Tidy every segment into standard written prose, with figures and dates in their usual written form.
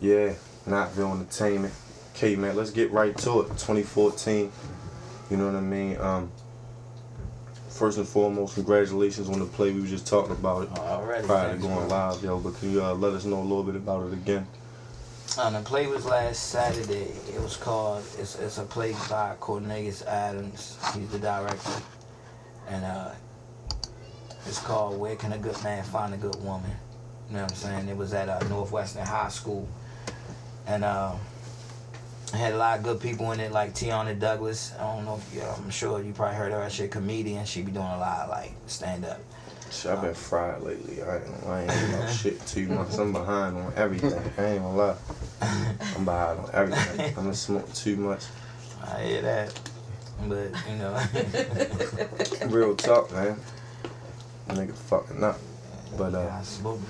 Yeah, Knoxville Entertainment. Kmack, let's get right to it. 2014. You know what I mean? First and foremost, congratulations on the play. We were just talking about it prior to going live, yo. But can you let us know a little bit about it again? The play was last Saturday. It was called. It's a play by Cornelius Adams. He's the director, and it's called "Where Can a Good Man Find a Good Woman?" You know what I'm saying? It was at Northwestern High School, and it had a lot of good people in it, like Tiana Douglas. I don't know if I'm sure you probably heard of her. She's a comedian. She be doing a lot of like stand up. Shit, I've been fried lately. I ain't doing no shit too much. I'm behind on everything. I ain't gonna lie. I'm behind on everything. I'm smoking too much. I hear that, but you know. Real talk, man. Nigga fucking up. But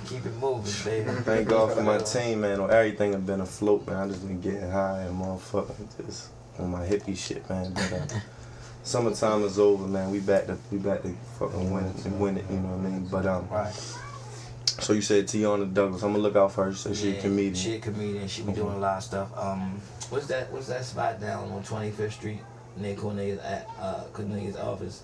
keep it moving, baby. Thank God for my team, man. On everything have been afloat, man. I just been getting high and motherfucking just on my hippie shit, man. But summertime is over, man. We back to fucking win it, you know what I mean? But right. So you said Tiana Douglas. I'm gonna look out for her. So she a comedian. She a comedian. She be doing a lot of stuff. What's that spot down on 25th Street near Cornelius office?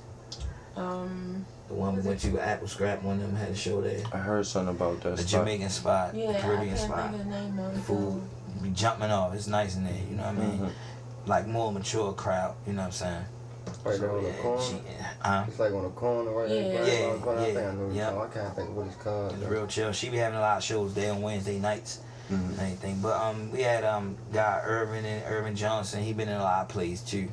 The one we went to, Apple Scrap, one of them had a show there. I heard something about that the spot. Jamaican spot, yeah, the Caribbean I can't spot. think of the name of it. Food be jumping off. It's nice in there, you know what I mean? Like more mature crowd, you know what I'm saying? Right there on the corner? It's like on the corner right there. Yeah. I think I know I can't think of what it's called. It's real chill. She be having a lot of shows there on Wednesday nights and anything. But we had guy Irvin Johnson. He been in a lot of plays too.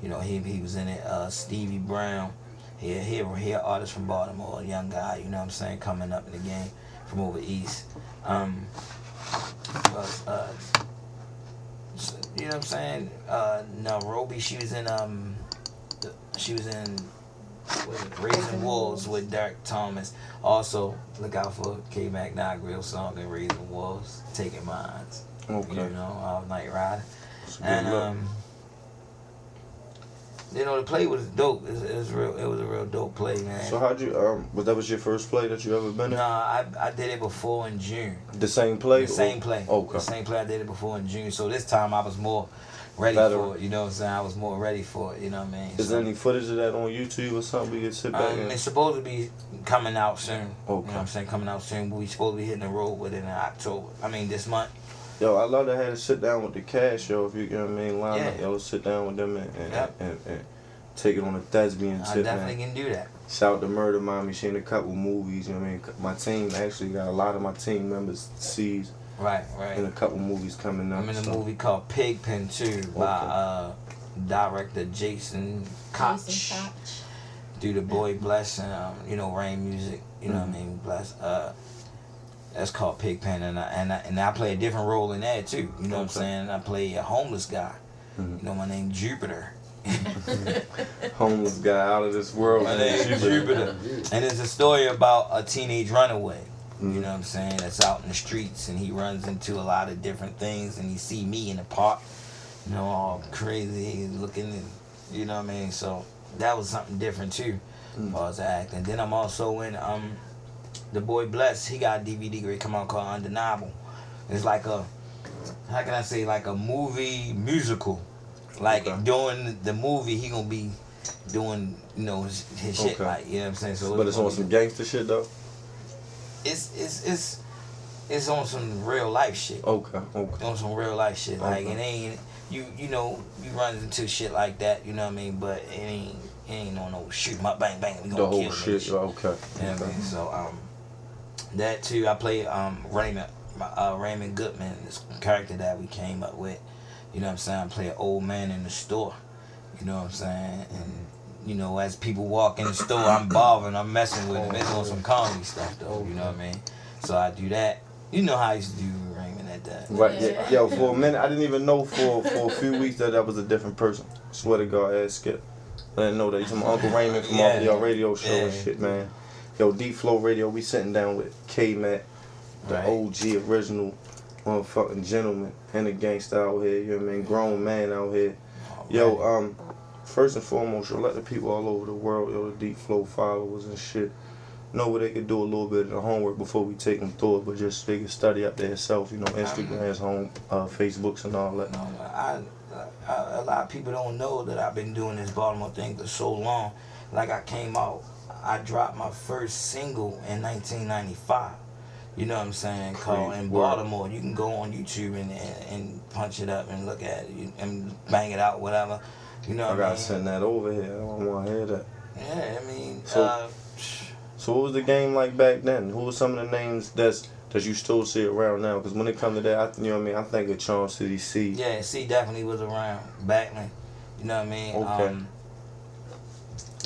You know, he was in it. Stevie Brown. He an artist from Baltimore, a young guy, you know what I'm saying, coming up in the game from over east. You know what I'm saying? Nairobi, she was in Raising Wolves with Derek Thomas. Also, look out for Kmack Grill song and Raising Wolves, Taking Minds. Okay. You know, All Night Ride. And you know, the play was dope. It was a real dope play, man. So how'd you that was your first play that you ever been in? Nah, I did it before in June. The same play? The same play. Okay. The same play I did it before in June. So this time I was more ready for it. You know what I'm saying? I was more ready for it. You know what I mean? Is there any footage of that on YouTube or something we can sit back and... It's supposed to be coming out soon. Okay. You know what I'm saying? Coming out soon. We supposed to be hitting the road with it in October. this month. Yo, I love to have to sit down with the Cash, yo, if you know what I mean, line up, yo, sit down with them and take it on a thespian tip, man. I definitely can do that. Shout out to Murder Mommy. She in a couple movies, you know what I mean? My team actually got a lot of my team members sees Right. in a couple movies coming up. I'm in a movie called Pigpen too by director Jason Koch. Do the boy Bless and you know, Rain Music, you know what I mean? Bless. That's called Pigpen, and I play a different role in that too. You know what I'm saying? I play a homeless guy. You know, my name Jupiter. Homeless guy out of this world. My name Jupiter. And it's a story about a teenage runaway. You know what I'm saying? That's out in the streets, and he runs into a lot of different things, and he see me in the park, you know, all crazy looking, and you know what I mean? So that was something different too, as far as acting. Then I'm also in the boy Bless. He got a DVD great come out called Undeniable. It's like a, how can I say, like a movie musical. Like during the movie, he gonna be doing, you know, his shit, like, you know what I'm saying. So but it's on some gangster shit though. It's on some real life shit. Okay. On some real life shit. Like it ain't you know, you run into shit like that, you know what I mean, but it ain't on no shoot 'em up, bang bang, we gonna kill shit. shit. Okay. You know what I mean? So that too, I play Raymond Goodman, this character that we came up with. You know what I'm saying? I play an old man in the store. You know what I'm saying? And you know, as people walk in the store, I'm bothering, I'm messing with them. It's on some comedy stuff though, you know what I mean? So I do that. You know how I used to do Raymond at that. Right, yeah. Yo, for a minute, I didn't even know for a few weeks that was a different person. Swear to God, I Skip. I didn't know that. He's from Uncle Raymond from off of your radio show and shit, man. Yo, D-Flow Radio, we sitting down with Kmack, the OG original motherfucking gentleman and a gangster out here, you know what I mean? Grown man out here. Yo, first and foremost, yo, let the people all over the world, yo, the Deep Flow followers and shit, know where they could do a little bit of the homework before we take them through it, but just they can study up there themselves, you know, Instagrams, Facebooks and all that. No, a lot of people don't know that I've been doing this Baltimore thing for so long. Like I dropped my first single in 1995. You know what I'm saying? Called In Baltimore. You can go on YouTube and punch it up and look at it and bang it out, whatever. You know what I mean? I gotta send that over here. I don't want to hear that. Yeah, I mean. So what was the game like back then? Who were some of the names that you still see around now? Because when it comes to that, you know what I mean? I think of Charm City C. Yeah, C definitely was around back then. You know what I mean? Okay.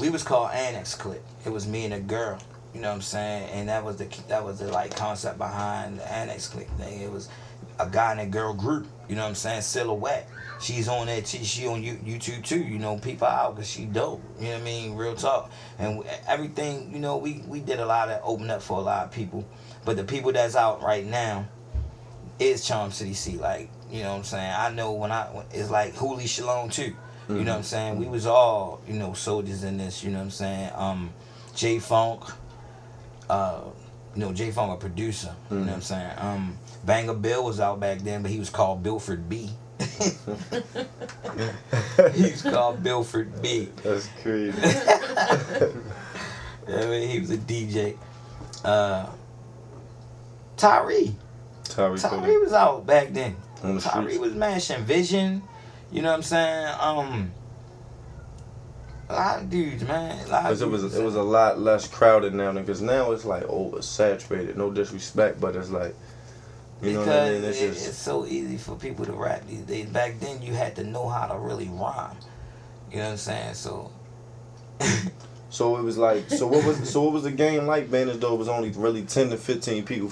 We was called Annex Click. It was me and a girl. You know what I'm saying? And that was the like concept behind the Annex Click thing. It was a guy and a girl group. You know what I'm saying? Silhouette. She's on there. She on YouTube too. You know, people out because she dope. You know what I mean? Real talk. And everything. You know, we did a lot of open up for a lot of people. But the people that's out right now is Charm City C. Like, you know what I'm saying? I know when it's like Hooli Shalom too. You know what I'm saying? We was all, you know, soldiers in this. You know what I'm saying? J Funk. You know, J Funk a producer. You know what I'm saying? Banger Bill was out back then, but he was called Bilford B. He was called Bilford B. That's crazy. I mean, he was a DJ. Tyree was out back then. Tyree was mashing Vision. You know what I'm saying? A lot of dudes, man. Because it was a lot less crowded now, because now it's like oversaturated. No disrespect, but it's like, you know what I mean? It's so easy for people to rap these days. Back then, you had to know how to really rhyme. You know what I'm saying? So. So it was like, so what was the game like, being as though it was only really 10 to 15 people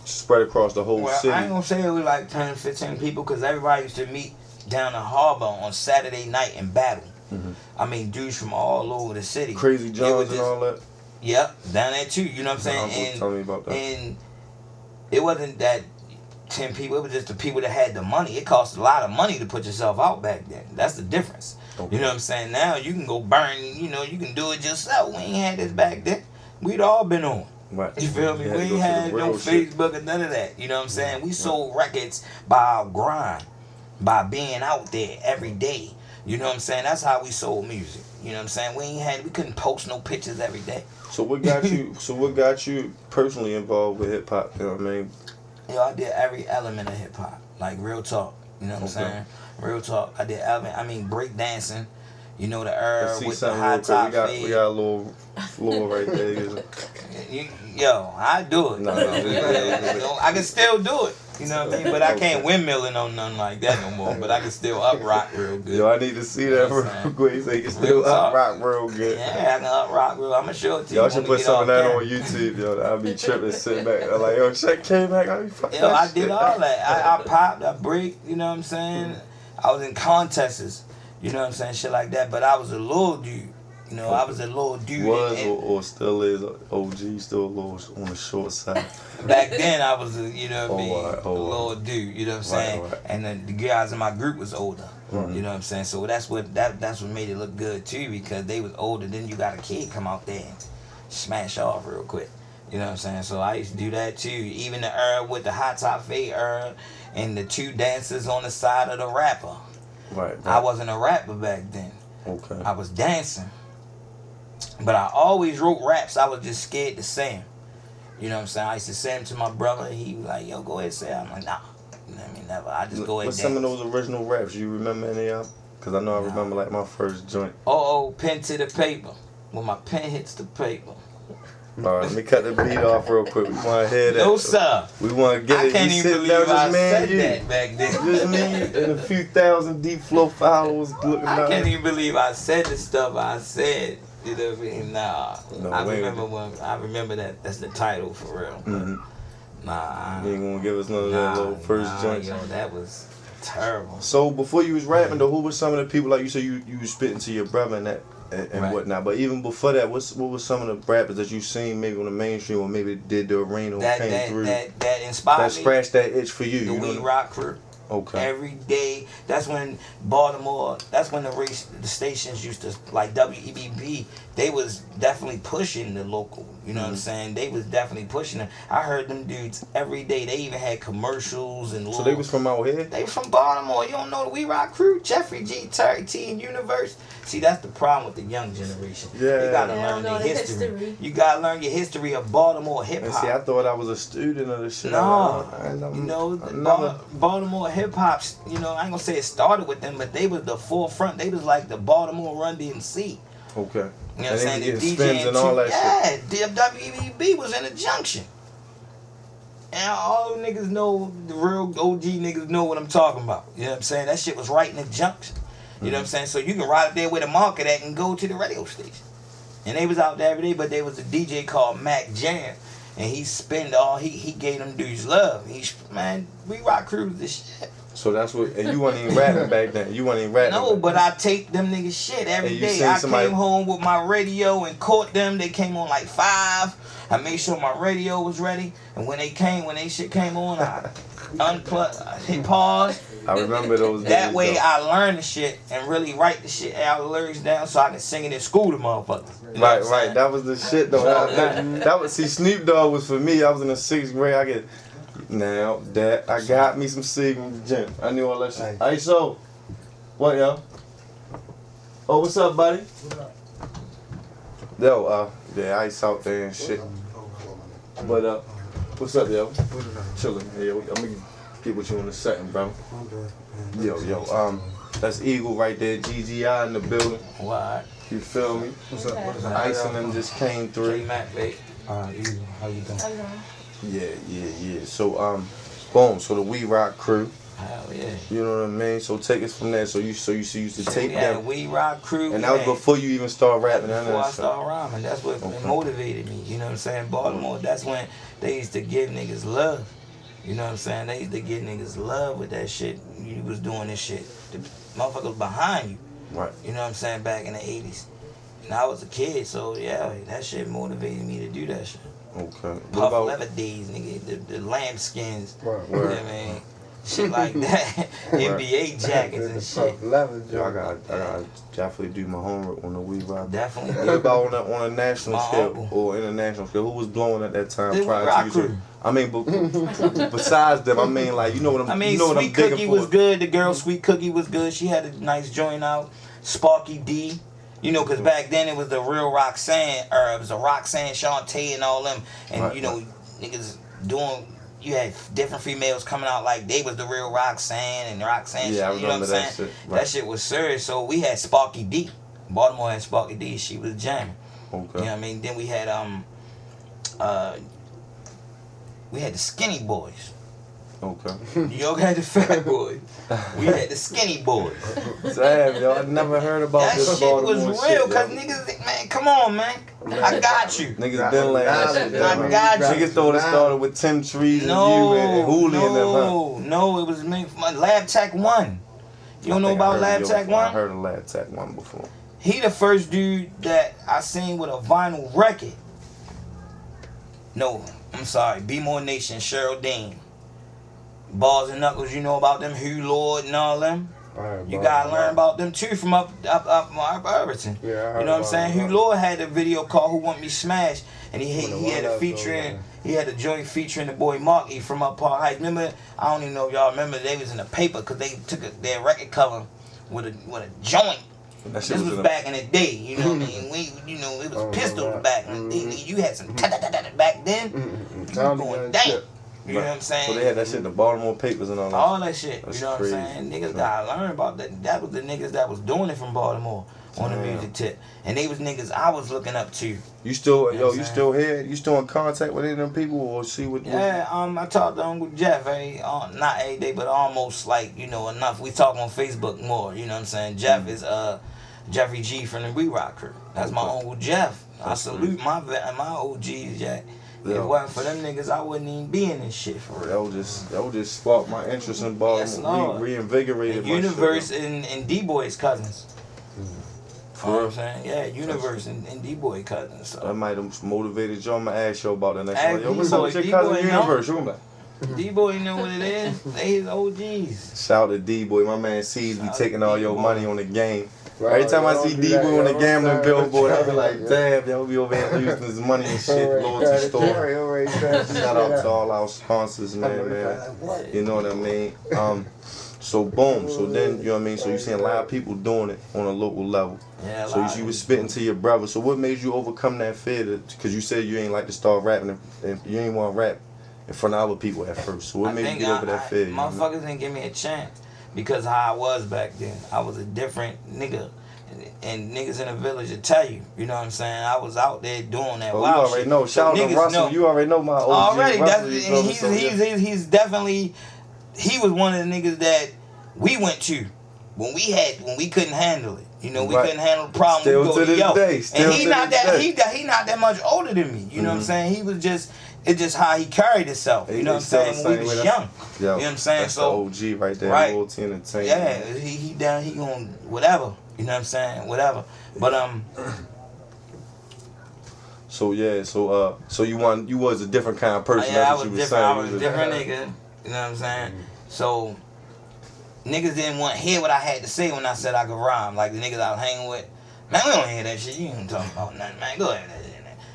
spread across the whole city? I ain't gonna say it was like 10 to 15 people, because everybody used to meet down the harbor on Saturday night and battle. I mean, dudes from all over the city. Crazy Johns and all that? Yep, down there too, you know what I'm saying? Tell me about that. And it wasn't that 10 people, it was just the people that had the money. It cost a lot of money to put yourself out back then. That's the difference. Okay. You know what I'm saying? Now you can go burn, you know, you can do it yourself. We ain't had this back then. We'd all been on. Right. You feel me? We ain't had no Facebook or none of that. You know what I'm saying? We sold records by our grind, by being out there every day. You know what I'm saying? That's how we sold music. You know what I'm saying? We couldn't post no pictures every day. So what got you personally involved with hip hop? You know what I mean? Yo, I did every element of hip hop. Like real talk. You know what I'm saying? Real talk. I did element. I mean, break dancing. You know, the era with the high top fade. We got a little floor right there. Yo, I do it. No, I can still do it. You know what I mean? But I can't windmill it on nothing like that no more. But I can still up rock real good. Yo, I need to see that real quick. So you can still up rock real good. Yeah, I can up rock real. I'm gonna show it to you. Y'all should put some of that on YouTube, yo. I'll be tripping, sitting back. I'm like, yo, check Kmack. I'll be fucking. Yo, I did all that. I popped, I break. You know what I'm saying? I was in contests. You know what I'm saying? Shit like that. But I was a little dude. You know, I was a little dude. Or still is OG, still a little on the short side. Back then, I was, you know what I mean, a little dude. You know what I'm saying? Right. And then the guys in my group was older. Mm-hmm. You know what I'm saying? So that's what made it look good too, because they was older. Then you got a kid come out there and smash off real quick. You know what I'm saying? So I used to do that too. Even the era with the hot top fade era and the two dancers on the side of the rapper. Right. I wasn't a rapper back then. Okay. I was dancing. But I always wrote raps. I was just scared to say them. You know what I'm saying? I used to send them to my brother. He was like, yo, go ahead and say it. I'm like, nah. You know what I mean? Never. I just go ahead and dance. What's some of those original raps? You remember any of them? Because I know I remember like my first joint. Pen to the paper. When my pen hits the paper. All right, let me cut the beat off real quick. We want to hear that. No, sir. We want to get it. I can't even believe I said that back then. Just me and a few thousand deep flow followers looking I can't even believe I said the stuff I said. You know what I mean? Nah. No, I remember that. That's the title for real. Mm-hmm. Nah. You ain't gonna give us none of that little first joint. Yo, that was terrible. So before you was rapping though, who was some of the people, like you said, you was spitting to your brother and that and right. whatnot? But even before that, what was some of the rappers that you seen maybe on the mainstream or maybe did the arena or came through that inspired that scratched that itch for you? The Weed Rock crew. Okay. Every day. That's when Baltimore, that's when the stations used to, like WEBB, they was definitely pushing the local. You know what I'm saying? They was definitely pushing them. I heard them dudes every day. They even had commercials and So they was from out here? They was from Baltimore. You don't know the We Rock crew? Jeffrey G, Terry T, and Universe. See, that's the problem with the young generation. Yeah. You gotta learn their history. You gotta learn your history of Baltimore hip hop. See, I thought I was a student of this shit. No, you know, Baltimore hip hop. You know, I ain't gonna say it started with them, but they was the forefront. They was like the Baltimore Run DMC. Okay. You know what I'm saying? The DJ and all that shit. Yeah, WEBB was in the junction. And all niggas know, the real OG niggas know what I'm talking about. You know what I'm saying? That shit was right in the junction. You know what I'm saying? So you can ride up there where the market at and go to the radio station. And they was out there every day, but there was a DJ called Kmack Jam. And he spent he gave them dudes love. Man, We Rock crew this shit. So that's what, and you wasn't even rapping back then. You wasn't even rapping. No, but I take them niggas shit every day. I came home with my radio and caught them. They came on like 5. I made sure my radio was ready. And when they shit came on, I unplugged, I hit pause. I remember those days. That way I learned the shit and really write the shit out, the lyrics down, so I can sing it in school to motherfuckers. You know right. That was the shit though. That was, see, Snoop Dogg was for me. I was in the 6th grade. Now that I got me some cig from the gym. I knew all that shit. ISO. What, yo? Oh, what's up, buddy? What up? Yo, yeah, ice out there and shit. But, what's up, yo? Chillin'. Yeah, I'm gonna get with you in a second, bro. Yo, that's Eagle right there. GGI in the building. What? You feel me? What's up? Ice and them just came through. Kmack, babe. Eagle, how you doing? Yeah. So boom. So the We Rock crew. Hell yeah. You know what I mean? So take us from there. So you used to tape them. We Rock crew. And that was before you even started rapping. Before I started rhyming, that's what motivated me. You know what I'm saying? Baltimore. That's when they used to give niggas love. You know what I'm saying? They used to give niggas love with that shit. You was doing this shit. The motherfuckers behind you. Right. You know what I'm saying? Back in the 80s. And I was a kid, so yeah, that shit motivated me to do that shit. Okay. Puff leather days, nigga. The lamb skins. You know what I mean? Shit like that. NBA jackets and shit. Yo, I gotta definitely do my homework on the We Rock. Definitely. What about on a national scale or international scale? Who was blowing at that time The prior to you? I mean, besides them, I mean, like, you know what I'm. I mean, you know Sweet Cookie was good. The girl Sweet Cookie was good. She had a nice joint out. Sparky D. You know, because back then it was the real Roxanne, or it was a Roxanne, Shantae, and all them. And, you know, niggas doing, you had different females coming out like they was the real Roxanne and Roxanne. Yeah, I you know what I'm saying? shit. Right. That shit was serious. So we had Sparky D. Baltimore had Sparky D. She was jamming. Okay. You know what I mean? Then we had the Skinny Boys. Okay. New York had the Fat Boys. We had the Skinny Boys. Damn, yo, I never heard about that this. That shit was real, cause niggas, man, come on, man. I got you. Niggas been like that shit. I got you. Niggas thought it started with Tim Trees and you and Hooli and them, huh? No, it was me. Lab Tech 1. You don't know about Lab Tech 1? I heard of Lab Tech 1 before. He the first dude that I seen with a vinyl record. No, I'm sorry. Be More Nation, Cheryl Dean. Balls and Knuckles, you know about them, Hugh Lord and all them. You gotta learn about them too from up Irvington. Yeah, you know what I'm saying? Hugh Lord had a video called "Who Want Me Smash," and he had a featuring. He had a joint featuring the boy Marky from Up Park Heights. Remember? I don't even know if y'all remember. They was in the paper because they took their record cover with a joint. This was back in the day, you know what I mean? It was pistols back in the day. You had some back then. Going down. You know what I'm saying? So they had that shit in the Baltimore papers and all that. All that shit. That's you know crazy. What I'm saying? Niggas gotta learn about that. That was the niggas that was doing it from Baltimore on the music tip. And they was niggas I was looking up to. You still, you still here? You still in contact with any of them people or see what? Yeah, I talked to Uncle Jeff, not every day, but almost like, enough. We talk on Facebook more, you know what I'm saying? Jeff is Jeffrey G from the We Rock crew. That's my Uncle Jeff. I salute my OGs, Jack. If it wasn't for them niggas, I wouldn't even be in this shit for real. That would just spark my interest in Baltimore. Reinvigorated my Universe shit. and D-Boy's cousins. For you know what I'm saying? Yeah, Universe and D-Boy cousins. So. That might have motivated you. I'm going to ask you about that next Hey, one. Yo, what's up with your cousin Universe? You gonna be like, D-Boy know what it is. They his OGs. Shout out to D-Boy. My man C's be taking all your money on the game. Bro, Every time I see D-Boy on the gambling billboard, I be like, damn. damn, y'all be over here using his money and shit, loyalty store. Shout out to all our sponsors, man. You know what I mean? So boom, so then, you know what I mean? So you seeing a lot of people doing it on a local level. Yeah, so you was spitting to your brother. So what made you overcome that fear? Because you said you ain't like to start rapping, and you ain't want to rap in front of other people at first. So what made you get over that fear? Motherfuckers didn't give me a chance because how I was back then. I was a different nigga. And niggas in the village will tell you, you know what I'm saying? I was out there doing that wild shit. You already know. Shout out to Russell. You already know my OG. Already, Russell, he's definitely, he was one of the niggas that we went to when we couldn't handle it. You know, we couldn't handle the problem. Still to this day. And he not that much older than me. You know what I'm saying? He was just, it's just how he carried himself. You know what I'm saying? When we was young. You know what I'm saying? That's so the OG right there. Right. Loyalty Entertainment. Yeah, he gonna whatever. You know what I'm saying? Whatever. But So yeah, so you was a different kind of person. Yeah, I was different. I was a different nigga. You know what I'm saying? So niggas didn't want to hear what I had to say when I said I could rhyme. Like the niggas I was hanging with, man, we don't hear that shit. You ain't talking about nothing, man. Go ahead.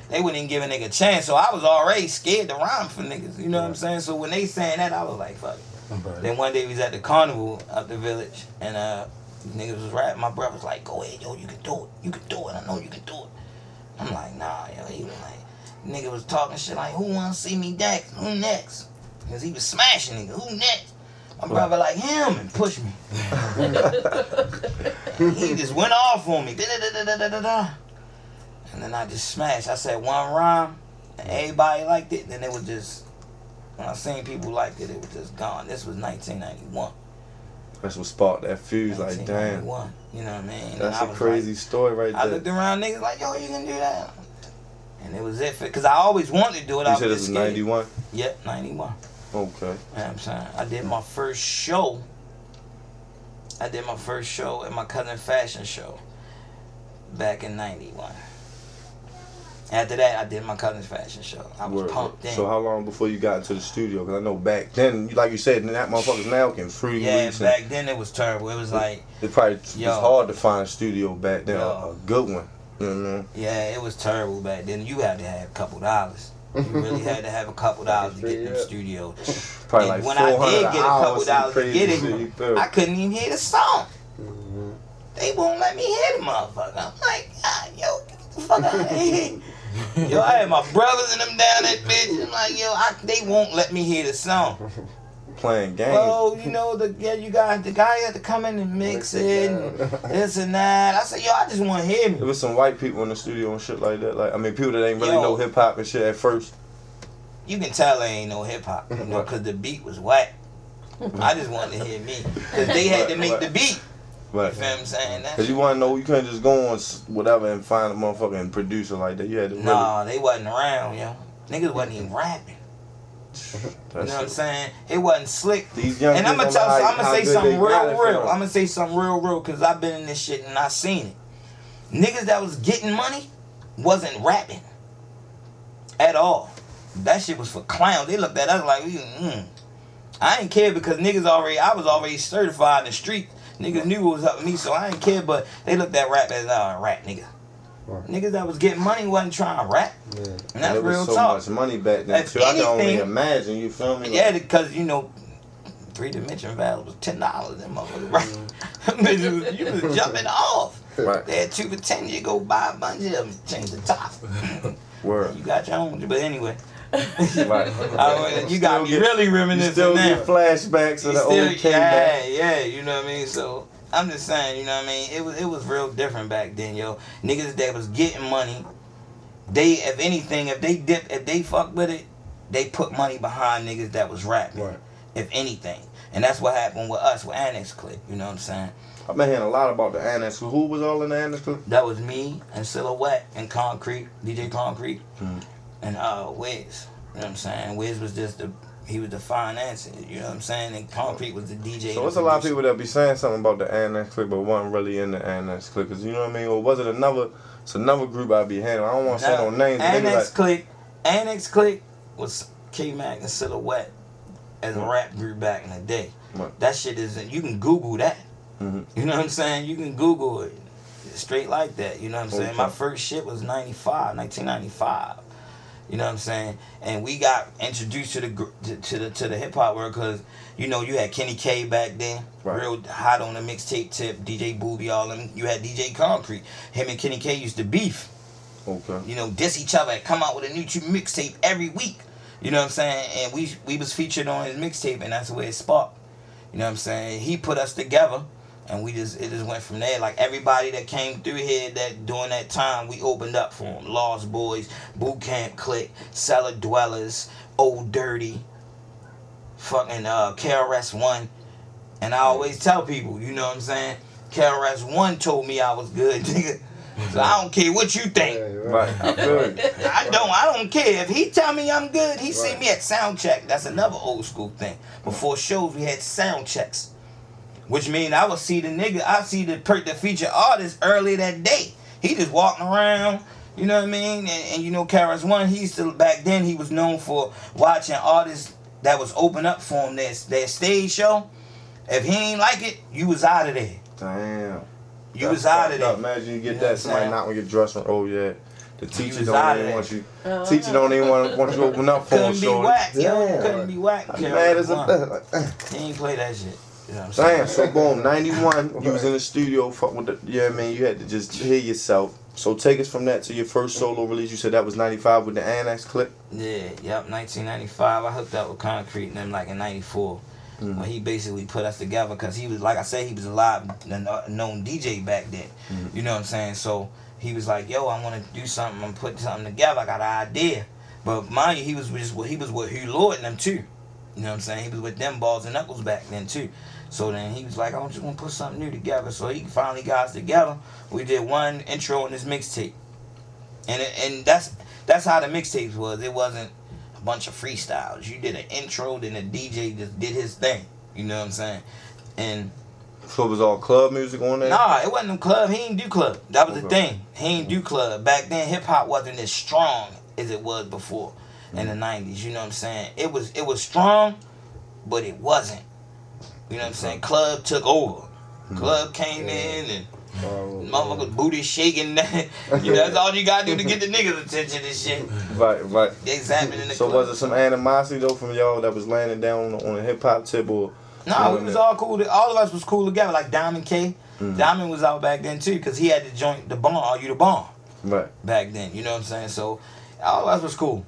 They wouldn't even give a nigga a chance. So I was already scared to rhyme for niggas. You know what I'm saying? So when they saying that, I was like, fuck it. Then one day we was at the carnival up the village, and niggas was rapping. My brother was like, go ahead, yo, you can do it. You can do it. I know you can do it. I'm like, nah, yo. He was like, nigga was talking shit like, who wanna see me next? Who next? Because he was smashing nigga. Who next? My brother like him and pushed me. He just went off on me. Da-da-da-da-da-da-da. And then I just smashed. I said one rhyme, and everybody liked it. Then it was just, when I seen people liked it, it was just gone. This was 1991. That's what sparked that fuse, like, damn. You know what I mean? That's a crazy story right there. I looked around, niggas like, yo, you can do that. And it was it, because I always wanted to do it. You said it was 91? Yep, 91. Okay. You know what I'm saying? I did my first show at my cousin's fashion show back in 91. After that, I did my cousin's fashion show. I was pumped in. So how long before you got into the studio? Because I know back then, like you said, that motherfuckers now can free release. Yeah, back then it was terrible. It was like... It probably was hard to find a studio back then, a good one. You know what I mean? Yeah, it was terrible back then. You had to have a couple dollars. You really had to have a couple dollars to get in the studio. Probably and like when I did get a couple $400 dollars to get it, I couldn't even hear the song. They won't let me hear the motherfucker. I'm like, yo, get the fuck out of here. Yo, I had my brothers and them down that bitch. I'm like, yo, they won't let me hear the song. Playing games. Well, you know, the guy had to come in and mix it and this and that. I said, yo, I just want to hear me. There was some white people in the studio and shit like that. Like, I mean, people that ain't really know hip hop and shit at first. You can tell they ain't no hip hop, you know, because the beat was whack. I just wanted to hear me, because they had to make the beat. Right. You feel what I'm saying? Because you want to know, you couldn't just go on whatever and find a motherfucking producer like that. You had to Nah, they wasn't around, yo. Niggas wasn't even rapping. You know what I'm saying? It wasn't slick. These young and I'm gonna say something real, because I've been in this shit and I seen it. Niggas that was getting money wasn't rapping at all. That shit was for clowns. They looked at us like, I ain't care because I was already certified in the street. Niggas knew what was up with me, so I didn't care, but they looked at rap as rap, nigga. Right. Niggas that was getting money wasn't trying to rap. Yeah. And that's real talk. There was so much money back then, too. I can only imagine, you feel me? Yeah, because, you know, 3-dimension value was $10, that motherfucker, right? You was jumping off. Right. They had 2 for $10, you go buy a bunch of them, change the top. Word. You got your own, but anyway. Right. You got me really reminiscing. You still now. get flashbacks of the old Kmack. Yeah, you know what I mean? So I'm just saying, you know what I mean? It was real different back then, yo. Niggas that was getting money, they, if anything, if they fuck with it, they put money behind niggas that was rapping. Right. If anything. And that's what happened with us with Annex Click, you know what I'm saying? I've been hearing a lot about the Annex. Who was all in the Annex Click? That was me and Silhouette and Concrete, DJ Concrete. And Wiz, you know what I'm saying? Wiz was just he was the financier, you know what I'm saying? And Concrete was the DJ. So it's a lot of people that be saying something about the Annex Click, but wasn't really in the Annex Click, cause you know what I mean? Or was it it's another group I be handling. I don't want to say no names. Annex Click was Kmack and Silhouette. as a rap group back in the day. Right. That shit isn't. You can Google that. You know what I'm saying? You can Google it straight like that. You know what I'm saying? My first shit was 1995. You know what I'm saying? And we got introduced to the hip hop world because you know you had Kenny K back then, real hot on the mixtape tip. DJ Booby, all them. You had DJ Concrete. Him and Kenny K used to beef. Okay. You know, diss each other. Come out with a new mixtape every week. You know what I'm saying? And we was featured on his mixtape, and that's where it sparked. You know what I'm saying? He put us together. And it just went from there. Like everybody that came through here that during that time, we opened up for them. Lost Boys, Boot Camp Clique, Cellar Dwellers, Old Dirty, fucking KRS-One. And I always tell people, you know what I'm saying? KRS-One told me I was good, nigga. So I don't care what you think. Right. I feel it. I don't care. If he tell me I'm good, he see me at sound check. That's another old school thing. Before shows, we had sound checks. Which means I would see the nigga, I see the feature artist earlier that day. He just walking around, you know what I mean? And you know, KRS-One, he still, back then, he was known for watching artists that was open up for him, their stage show. If he ain't like it, you was out of there. Damn. You was out of there. Imagine you get that, somebody knock on your dressing. Oh, yeah. The teacher don't even want you. Teacher don't even want you to open up for him. Couldn't be whack, yo. Couldn't be whack. Mad as a He ain't play that shit. You know what I'm Damn, so boom, 91, you was in the studio, fuck with the, yeah, I mean, you had to just hear yourself. So take us from that to your first solo release. You said that was 95 with the Annex clip? Yeah, yep, 1995. I hooked up with Concrete and them like in 94. When he basically put us together because he was, like I said, he was a live known DJ back then. You know what I'm saying? So he was like, yo, I want to do something. I'm putting something together. I got an idea. But mind you, he was with Hugh Lord and them too. You know what I'm saying? He was with them Balls and Knuckles back then too. So then he was like, I'm just gonna put something new together. So he finally got us together. We did one intro on this mixtape. And that's how the mixtapes was. It wasn't a bunch of freestyles. You did an intro, then the DJ just did his thing. You know what I'm saying? And so it was all club music on there? Nah, it wasn't no club. He ain't do club. That was the thing. He ain't do club. Back then hip hop wasn't as strong as it was before in the 90s. You know what I'm saying? It was strong, but it wasn't. You know what I'm saying? Club took over. Club came in and motherfuckers booty shaking. You know, that's all you gotta do to get the niggas' attention and shit. Right. Examining in the club. So was it some animosity though from y'all that was landing down on a hip hop tip or? No, we was all cool. All of us was cool together. Like Diamond K. Diamond was out back then too because he had to join the Bomb. Are You the Bomb? Right. Back then, you know what I'm saying? So all of us was cool.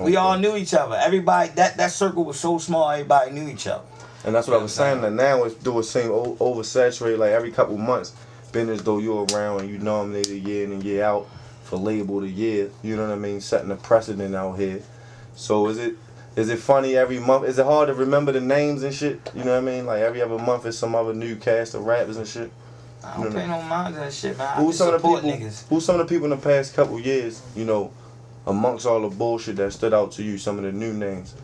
We all knew each other. Everybody, that circle was so small. Everybody knew each other. And that's what I was saying, that now it seem oversaturated, like every couple months, business though you're around and you nominated year in and year out for label of the year, you know what I mean, setting a precedent out here. So is it funny every month? Is it hard to remember the names and shit? You know what I mean? Like every other month is some other new cast of rappers and shit. I don't pay no mind to that shit, man. Who's some of the people in the past couple years, you know, amongst all the bullshit that stood out to you, some of the new names?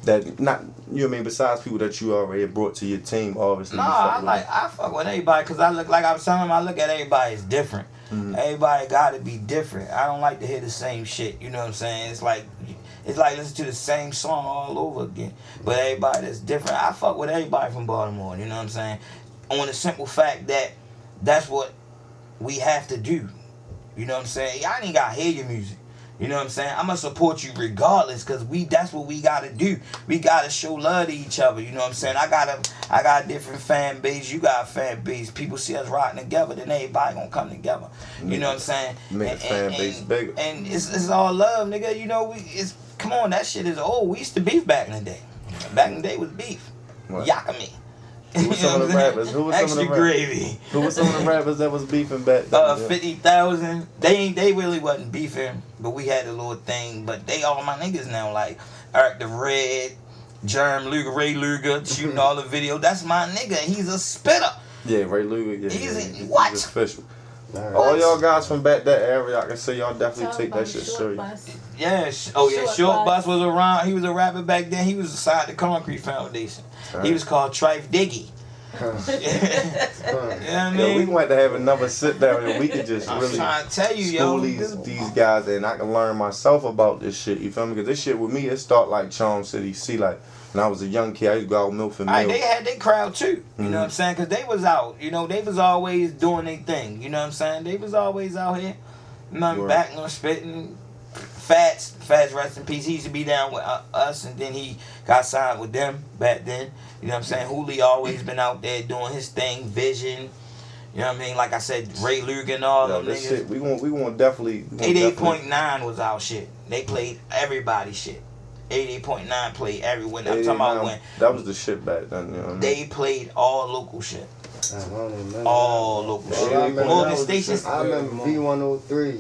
That not, you know what I mean, besides people that you already brought to your team, obviously. Nah, I fuck with everybody because I look, like I was telling him, I look at everybody as different. Everybody gotta be different. I don't like to hear the same shit, you know what I'm saying? It's like listen to the same song all over again. But everybody that's different, I fuck with everybody from Baltimore, you know what I'm saying? On the simple fact that that's what we have to do. You know what I'm saying? I ain't gotta hear your music. You know what I'm saying? I'm going to support you regardless because that's what we got to do. We got to show love to each other. You know what I'm saying? I got a different fan base. You got a fan base. People see us rocking together, then everybody going to come together. You know what I'm saying? Make the fan base bigger. And it's all love, nigga. You know, come on, that shit is old. We used to beef back in the day. Back in the day was beef. What? Yakami. Who was some of the rappers? Extra gravy. Who was some of the rappers that was beefing back then? 50,000. They really wasn't beefing, but we had a little thing. But they all my niggas now, like Eric the Red, Germ Luger, Ray Luger, shooting all the video. That's my nigga. He's a spitter. Yeah, Ray Luger. Yeah, he's what? He's official. All y'all guys from back that area, I can say y'all definitely take that shit serious. Yeah, Short Bus was around. He was a rapper back then. He was inside the Concrete Foundation. He was called Trife Diggy. You know what I mean? We want to have another sit down and we can just really trying to tell you, school these guys and I can learn myself about this shit. You feel me? Because this shit with me, it start like Charm City. See, like And I was a young kid. I used to go out Milford All right, Mill. they had their crowd too. You know what I'm saying? Because they was out. You know, they was always doing their thing. You know what I'm saying? They was always out here. Nothing back, no spitting. Fats, rest in peace. He used to be down with us, and then he got signed with them back then. You know what I'm saying? Hooli always been out there doing his thing. Vision. You know what I mean? Like I said, Ray Lugan, all them niggas. Shit, we want definitely. 88.9 was our shit. They played everybody's shit. 88.9 played everyone. I'm talking about when. That was the shit back then. You know what I mean? They played all local shit. All local shit. Morgan Station. I remember B103.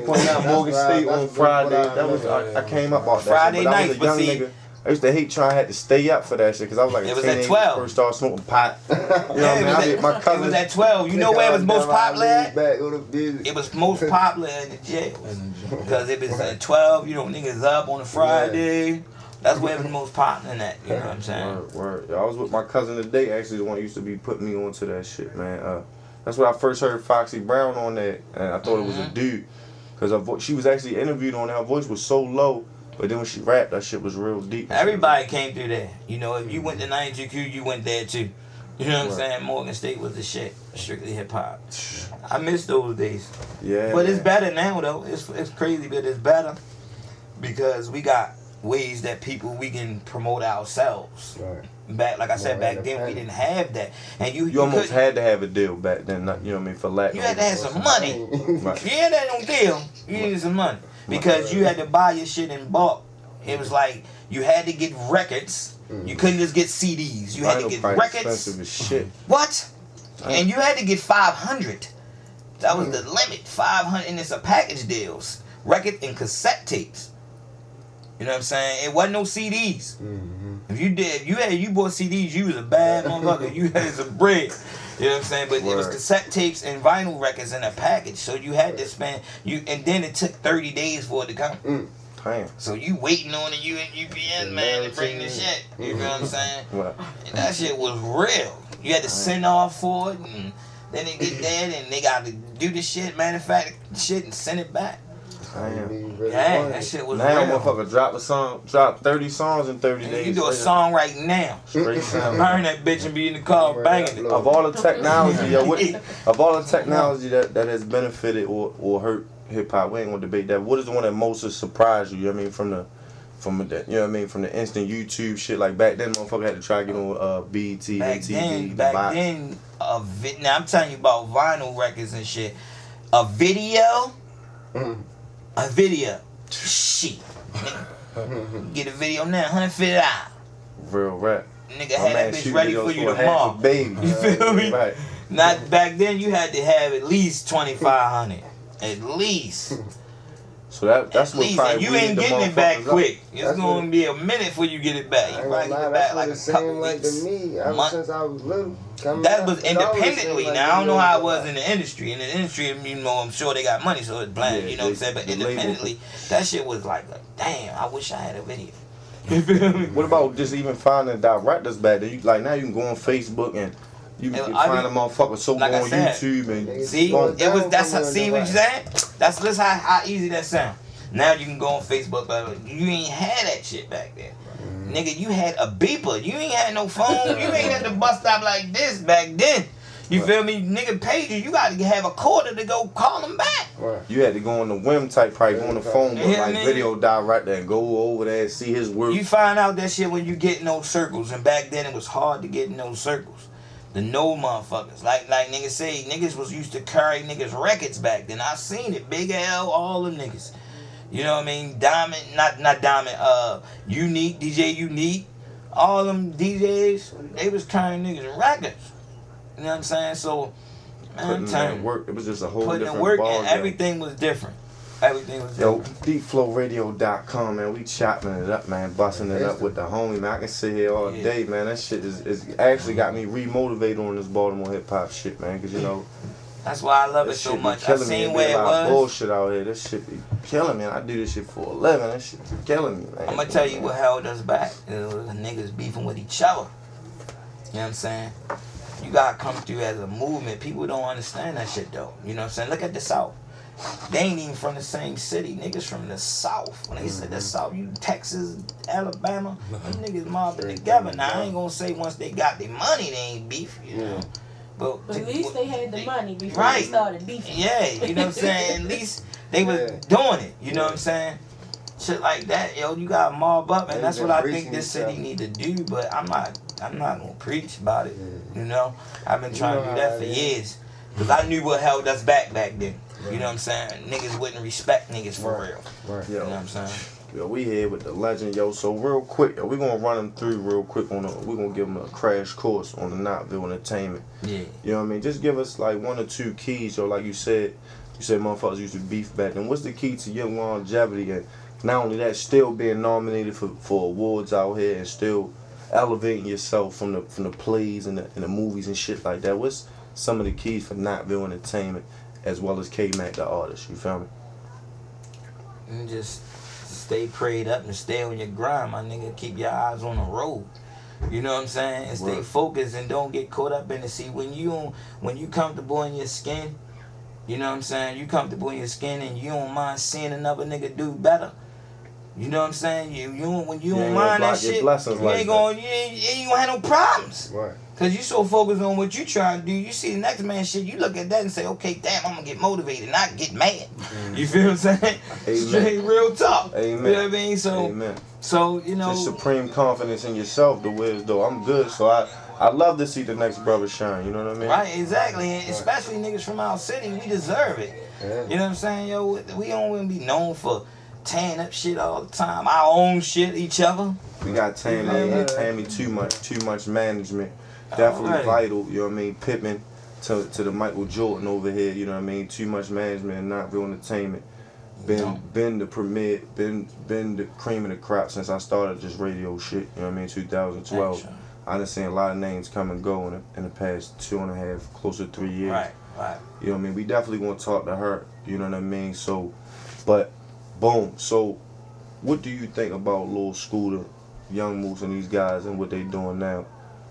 88.9 Morgan State on Friday. That was I came up off that Friday shit, but I night, was a young nigga. I used to hate trying. I had to stay up for that shit because I was like a teenager. At 12. First started smoking pot. You know what I mean? My cousin. It was at 12. You know where it was most popular at? It It was most popular in the jails. Because it was at 12. You know, niggas up on a Friday. That's where it was most popular at. You know what I'm saying? Word. I was with my cousin today. Actually, the one who used to be putting me onto that shit, man. That's when I first heard Foxy Brown on that, and I thought it was a dude. Because she was actually interviewed on that. Her voice was so low. But then when she rapped, that shit was real deep. Everybody came through there. You know, if you went to 92Q, you went there too. You know what I'm saying? Morgan State was the shit. Strictly hip hop. I miss those days. Yeah. But it's better now though. It's crazy, but it's better because we got ways that we can promote ourselves. Right. Back, like I said, back then we didn't have that, and you almost had to have a deal back then. Not, you know what I mean? For lack. You had to have some money. Right. You had that on deal. You needed some money because you had to buy your shit in bulk. It was like you had to get records. You couldn't just get CDs. You had to get records. Expensive as shit. What? And you had to get 500. That was the limit. 500, and it's a package deals. Record and cassette tapes. You know what I'm saying? It wasn't no CDs. If you bought CDs, you was a bad motherfucker. You had some bread. You know what I'm saying? But it was cassette tapes and vinyl records in a package. So you had to spend and then it took 30 days for it to come. Damn. So you waiting on it, you and UPS man to bring the shit. You know what I'm saying? And that shit was real. You had to send off for it, and then they get there, and they got to do the shit, manufacture the shit, and send it back. Damn. Yeah, that shit was now real. motherfucker drop 30 songs in 30 days. You do a song right now. Straight sound. Burn that bitch and be in the car banging it. Of all the technology, that has benefited or hurt hip hop, we ain't gonna debate that. What is the one that most has surprised you? You know what I mean, from the you know what I mean, from the instant YouTube shit. Like back then, motherfucker had to try to get on BET, MTV, Back then, now I'm telling you about vinyl records and shit. A video. Shit. Get a video now, $150. Real rap. Nigga had that bitch ready for you tomorrow. Baby. You feel me? Right. Not back then. You had to have at least 2,500. At least. So that's what probably and you ain't getting it back quick. It's gonna be a minute before you get it back. You probably get it back like a couple weeks. To me ever since I was little. That was independently. Now I don't know how it was in the industry. In the industry, you know, I'm sure they got money, so it's bland. You know what I'm saying? But independently, that shit was like, damn, I wish I had a video. You feel me? What about just even finding directors back there? Like now you can go on Facebook and you can find a motherfucker so like on YouTube and see see what you saying? That's how easy that sound. Now you can go on Facebook, but you ain't had that shit back then. Nigga, you had a beeper. You ain't had no phone. You ain't at the bus stop like this back then. You feel me? Nigga paid you. You got to have a quarter to go call them back. You had to go on the whim type, probably go on the phone with like video director and go over there and see his work. You find out that shit when you get in those circles, and back then it was hard to get in those circles. The no motherfuckers. Like niggas say, niggas was used to carry niggas records back then. I seen it. Big L, all them niggas. You know what I mean? Diamond, not Diamond, Unique, DJ Unique. All them DJs, they was carrying niggas records. You know what I'm saying? So, man, putting work. It was just a whole different work ball and everything was different. Everything was different. DeepFlowRadio.com, man. We chopping it up, man. Busting it up with the homie, man. I can sit here all day, man. That shit is actually got me remotivated on this Baltimore hip hop shit, man. Cause you know. That's why I love it so much. I seen where it was. Bullshit out here. This shit be killing me. I do this shit for a living. That shit be killing me, man. I'm gonna tell you what held us back. It was the niggas beefing with each other. You know what I'm saying? You gotta come through as a movement. People don't understand that shit though. You know what I'm saying? Look at the South. they ain't even from the same city. Niggas from the South. When they said the South, you Texas, Alabama, them niggas mobbing together. Now I ain't gonna say once they got their money, they ain't beef, you know. But at least they had the money before they started beefing. Yeah, you know what I'm saying? At least they was doing it, you know what I'm saying? Shit like that, yo, you gotta mob up, and that's what I think this city need to do. But I'm not gonna preach about it, you know. I've been trying to do that for years, cause I knew what held us back then. You know what I'm saying? Niggas wouldn't respect niggas for real. You know what I'm saying? Yo, we here with the legend, yo. So real quick, yo, we gonna run them through real quick we gonna give them a crash course on the Knoxville entertainment. Yeah. You know what I mean? Just give us like 1 or 2 keys, yo. Like you said motherfuckers used to beef back. And what's the key to your longevity? And not only that, still being nominated for awards out here and still elevating yourself from the plays and the movies and shit like that. What's some of the keys for Knoxville entertainment as well as Kmack the artist? You feel me? And just stay prayed up and stay on your grind, my nigga. Keep your eyes on the road. You know what I'm saying? And stay focused and don't get caught up in it. See, when you comfortable in your skin, you know what I'm saying? You comfortable in your skin and you don't mind seeing another nigga do better. You know what I'm saying? When you don't mind that shit, you ain't gonna have no problems. Right. Cause you so focused on what you trying to do, you see the next man shit, you look at that and say, okay, damn, I'm gonna get motivated, not get mad. You feel what I'm saying? Straight real talk. Amen. You know what I mean? So you know, just supreme confidence in yourself. The way is though, I'm good, so I love to see the next brother shine. You know what I mean? Right, exactly, and especially niggas from our city, we deserve it. Yeah. You know what I'm saying, yo? We don't want to be known for tearing up shit all the time. Our own shit, each other. We got Tami too much management. Definitely vital, you know what I mean? Pittman to the Michael Jordan over here, you know what I mean? Too much management and not real entertainment. Been the premier, been the cream of the crop since I started this radio shit, you know what I mean? 2012. I done seen a lot of names come and go in the past 2.5, close to 3 years. Right. You know what I mean? We definitely want to talk to her, you know what I mean? So, but, boom. So, what do you think about Lil Scooter, Young Moose, and these guys and what they doing now?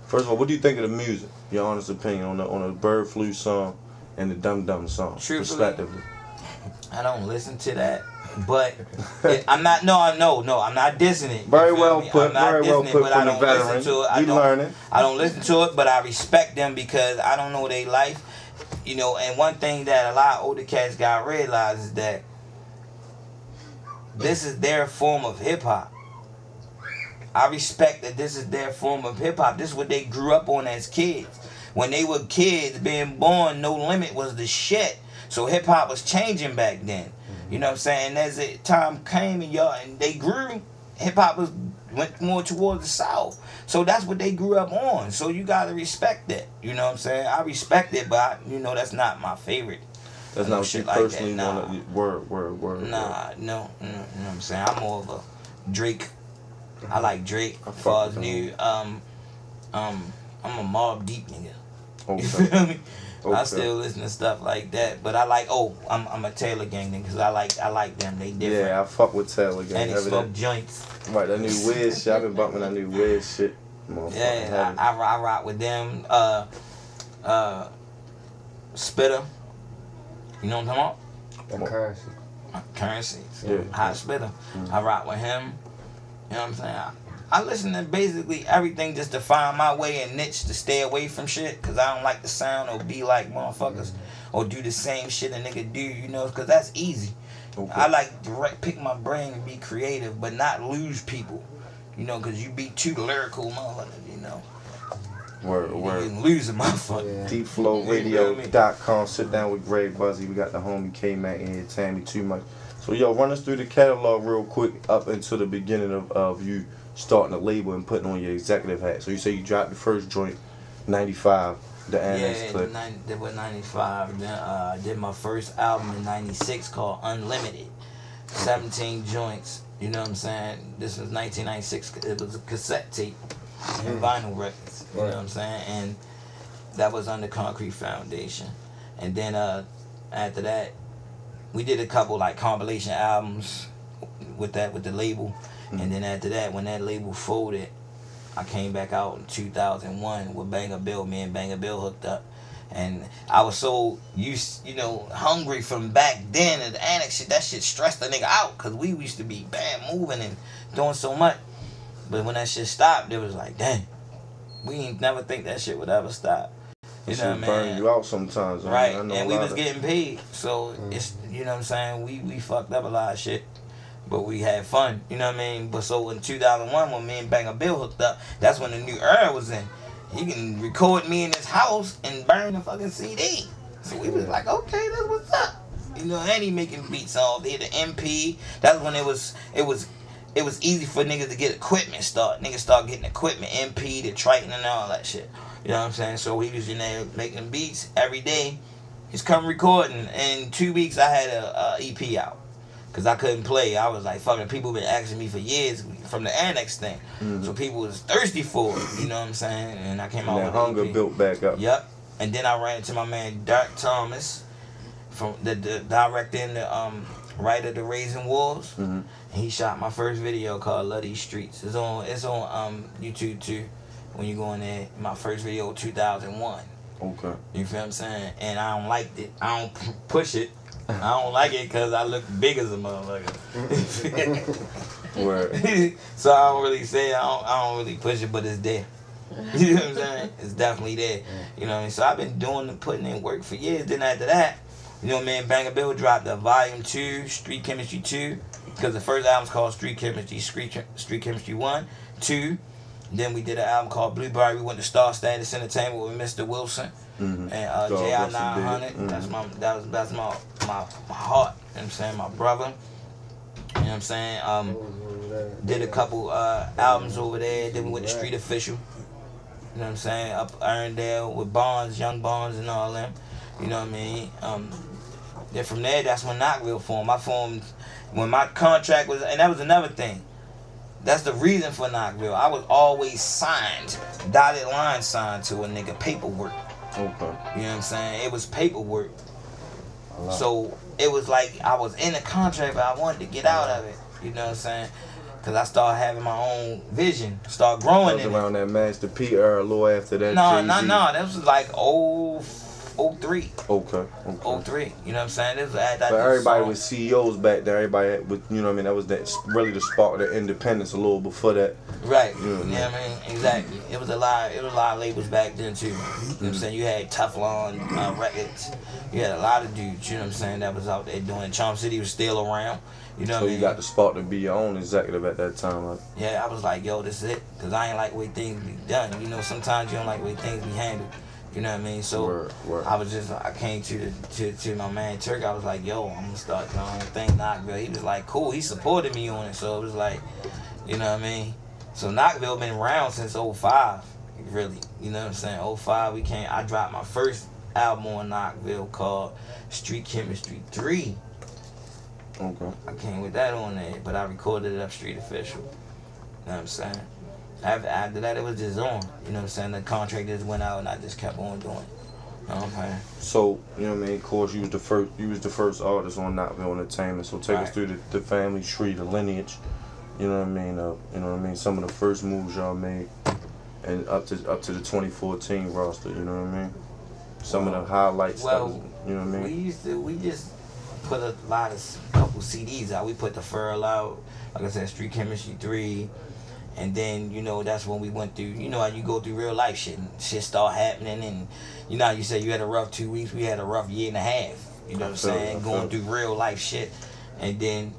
First of all, what do you think of the music? Your honest opinion on the Bird Flu song and the Dum Dum song, respectively. I don't listen to that, but I'm not. No, I'm not dissing it. Very well put. Very well put from the veteran. You learning? I don't listen to it, but I respect them because I don't know their life. You know, and one thing that a lot of older cats got realized is that this is their form of hip hop. I respect that this is their form of hip hop. This is what they grew up on as kids. When they were kids, being born, No Limit was the shit. So hip hop was changing back then. You know what I'm saying? As the time came and they grew, hip hop went more towards the South. So that's what they grew up on. So you gotta respect that. You know what I'm saying? I respect it, but that's not my favorite. That's not what you personally want to word. Nah, no. You know what I'm saying? I'm more of a Drake. I like Drake. As far as new, I'm a Mobb Deep nigga. Okay. You feel me? Okay. I still listen to stuff like that, but I like. I'm a Taylor Gang nigga because I like them. They different. Yeah, I fuck with Taylor Gang. And they smoke joints. Right, that new Wiz shit. I've been bumping that new Wiz shit. Yeah, I rock with them. Spitter. You know what I'm talking about? Currency. Yeah. Hot Spitter. I rock with him. You know what I'm saying? I listen to basically everything just to find my way and niche to stay away from shit because I don't like the sound or be like motherfuckers or do the same shit a nigga do, because that's easy. Okay. I like to pick my brain and be creative but not lose people, because you be too lyrical motherfucker, Word. You can lose a motherfucker. DeepFlowRadio.com. Sit down with Greg Bugsy. We got the homie Kmack in here, Tami Toomuch. So run us through the catalog real quick up until the beginning of you starting a label and putting on your executive hat. So you say you dropped the first joint, 95, the Annex clip. Yeah, that was 95. Then I did my first album in 96 called Unlimited. 17 joints. You know what I'm saying? This was 1996. It was a cassette tape and vinyl records. You know what I'm saying? And that was under Concrete Foundation. And then after that, we did a couple like compilation albums with the label. And then after that, when that label folded, I came back out in 2001 with Banger Bill. Me and Banger Bill hooked up. And I was so used, hungry from back then and the annex shit. That shit stressed the nigga out because we used to be moving and doing so much. But when that shit stopped, it was like, dang, we ain't never think that shit would ever stop. You know what I mean? Burn you out sometimes. Right, and we was getting paid. So it's, you know what I'm saying? We fucked up a lot of shit. But we had fun, you know what I mean? But so in 2001, when me and Banger Bill hooked up, that's when the new era was in. He can record me in his house and burn the fucking CD. So we was like, okay, that's what's up. And he making beats all day. The MP, that's when it was easy for niggas to get equipment. Niggas start getting equipment, MP, the Triton and all that shit. You know what I'm saying? So he was in there making beats every day. He's come recording. In 2 weeks, I had a EP out. Because I couldn't play. I was like, fucking, people been asking me for years from the annex thing. Mm-hmm. So people was thirsty for it, you know what I'm saying? And I came out with that hunger EP. Built back up. Yep. And then I ran into my man, Dirk Thomas, from the director and the writer of The Raising Wolves. Mm-hmm. And he shot my first video called Love These Streets. It's on YouTube too. When you go in there, my first video, 2001. Okay. You feel what I'm saying? And I don't like it. I don't push it. I don't like it because I look big as a motherfucker. Word. So I don't really say I don't really push it, but it's there. You know what I'm saying? It's definitely there. You know what I mean? So I've been putting in work for years. Then after that, man, Banger Bill dropped the Volume 2, Street Chemistry 2, because the first album's called Street Chemistry, Street Chemistry 1, 2. Then we did an album called Blueberry. We went to Star Status Entertainment with Mr. Wilson. Mm-hmm. And JI 900. Mm-hmm. That's my heart. You know what I'm saying? My brother. You know what I'm saying? Did a couple albums over there. Then we went to Street Official. You know what I'm saying? Up Irondale with Bonds, Young Bonds and all them. You know what I mean? Then from there, that's when Knoxville formed. I formed when my contract was, and that was another thing. That's the reason for Knoxville. I was always signed, dotted line signed to a nigga, paperwork. Okay. You know what I'm saying? It was paperwork. So it was like I was in a contract, but I wanted to get out of it. You know what I'm saying? Because I started having my own vision, start growing in it. Around that Master P era, a little after that. No. That was like 03. Okay. 03. You know what I'm saying? This was at that. But everybody was CEOs back there. Everybody with, you know what I mean? That was really the spark of the independence a little before that. Right. You know what I mean? Exactly. It was a lot of labels back then too. You know what I'm saying? You had Teflon Records. You had a lot of dudes, you know what I'm saying, that was out there doing. Charm City was still around. You know what I mean? So you got the spark to be your own executive at that time, right? Yeah, I was like, yo, this is it. Because I ain't like the way things be done. Sometimes you don't like the way things be handled. You know what I mean? So word. I came to my man Turk. I was like, yo, I'm gonna start my own thing, Knoxville. He was like, cool. He supported me on it. So it was like, you know what I mean? So Knoxville been around since 05, really. You know what I'm saying? 05 I dropped my first album on Knoxville called Street Chemistry 3. Okay. I came with that on there, but I recorded it up Street Official. You know what I'm saying? After that, it was just on. You know what I'm saying? The contract just went out, and I just kept on doing it. You know what I'm saying? So, you know what I mean? Of course, you was the first artist on Knoxville Entertainment. So take us through the family tree, the lineage. You know what I mean? Some of the first moves y'all made, and up to the 2014 roster. You know what I mean? Some of the highlights. You know what I mean? We just put couple CDs out. We put The Furl out, like I said, Street Chemistry 3. And then, that's when we went through, how you go through real life shit and shit start happening. And, how you said you had a rough 2 weeks, we had a rough year and a half. You know what I'm saying? Going through real life shit. And then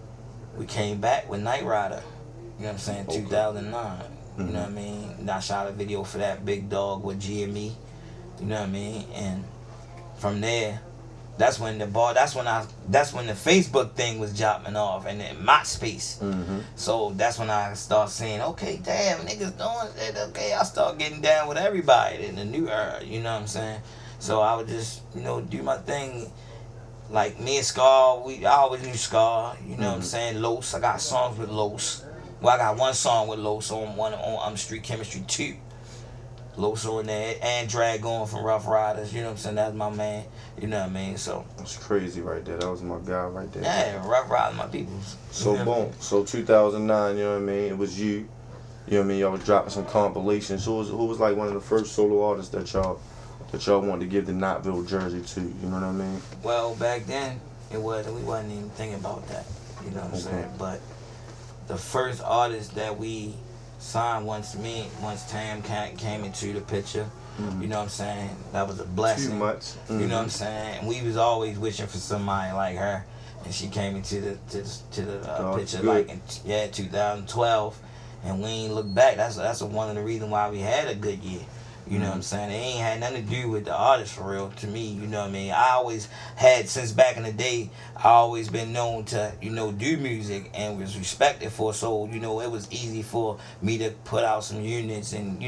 we came back with Night Rider. You know what I'm saying? Okay. 2009. Mm-hmm. You know what I mean? And I shot a video for that, Big Dog with GME. You know what I mean? And from there, that's when the Facebook thing was dropping off, and then MySpace. Mm-hmm. So that's when I start saying, okay, damn, niggas doing it. Okay, I start getting down with everybody in the new era. You know what I'm saying? So I would just, do my thing. Like me and Scar, I always knew Scar. You know what I'm saying? Los, I got songs with Los. Well, I got one song with Los on Street Chemistry 2. Los on there, and Drag On from Rough Riders, you know what I'm saying? That's my man, you know what I mean? So that's crazy right there. That was my guy right there. Yeah, Rough Riders, my people. So boom. So 2009, you know what I mean? It was you know what I mean? Y'all was dropping some compilations. Who was like one of the first solo artists that y'all that y'all wanted to give the Knoxville jersey to? You know what I mean? Well, back then, we wasn't even thinking about that. You know what I'm saying? But the first artist that we signed once Tam came into the picture, you know what I'm saying? That was a blessing. Toomuch. You know what I'm saying? And we was always wishing for somebody like her, and she came into the picture good. like in 2012, and we ain't looked back. That's one of the reasons why we had a good year. You know what I'm saying? It ain't had nothing to do with the artist for real to me, you know what I mean? I always had, since back in the day, I always been known to, do music and was respected for, so, it was easy for me to put out some units and,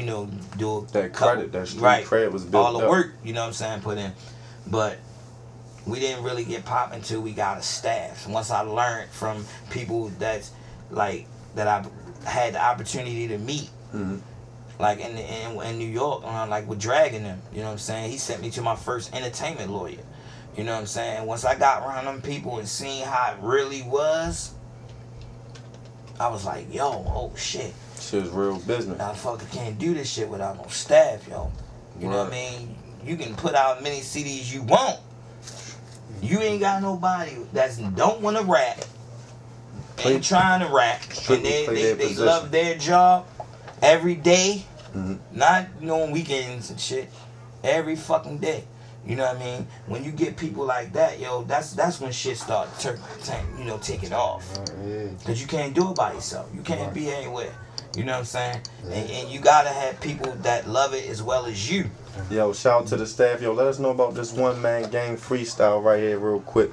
do that credit, that street credit was built all the up. work, you know what I'm saying, put in. But we didn't really get pop until we got a staff. Once I learned from people that I've had the opportunity to meet, like in New York, like with Dragon them, you know what I'm saying? He sent me to my first entertainment lawyer. You know what I'm saying? Once I got around them people and seen how it really was, I was like, yo, oh shit. Shit's real business. I fucking can't do this shit without no staff, yo. You know what I mean? You can put out many CDs you want. You ain't got nobody that don't want to rap, ain't trying to rap, and they love their job every day, not on weekends and shit, every fucking day. You know what I mean? When you get people like that, yo, that's when shit start taking off. Cause you can't do it by yourself. You can't be anywhere. You know what I'm saying? And you gotta have people that love it as well as you. Yo, shout out to the staff. Yo, let us know about this One Man Gang freestyle right here real quick.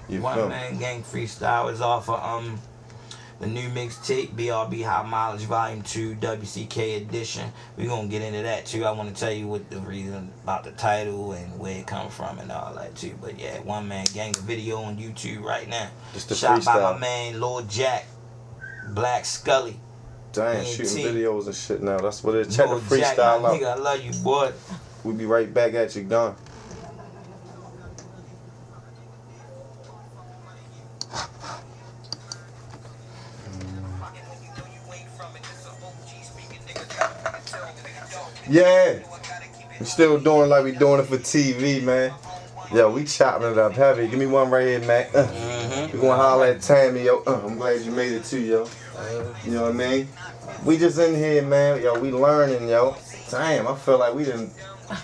One Man Gang freestyle is off of the new mixtape, BRB High Mileage Volume 2, WCK edition. We're gonna get into that too. I wanna tell you what the reason about the title and where it come from and all that too. But yeah, One Man Gang video on YouTube right now. Shot by my man Lord Jack, Black Scully. Damn, shooting videos and shit now. That's what it is. Check the freestyle out. Nigga, I love you, boy. We'll be right back at you, Gun. Yeah, we still doing like we doing it for TV, man. Yo, we chopping it up heavy. Give me one right here, Mac. We gonna holler at Tami, yo. I'm glad you made it too, yo. You know what I mean? We just in here, man. Yo, we learning, yo. Damn, I feel like we didn't.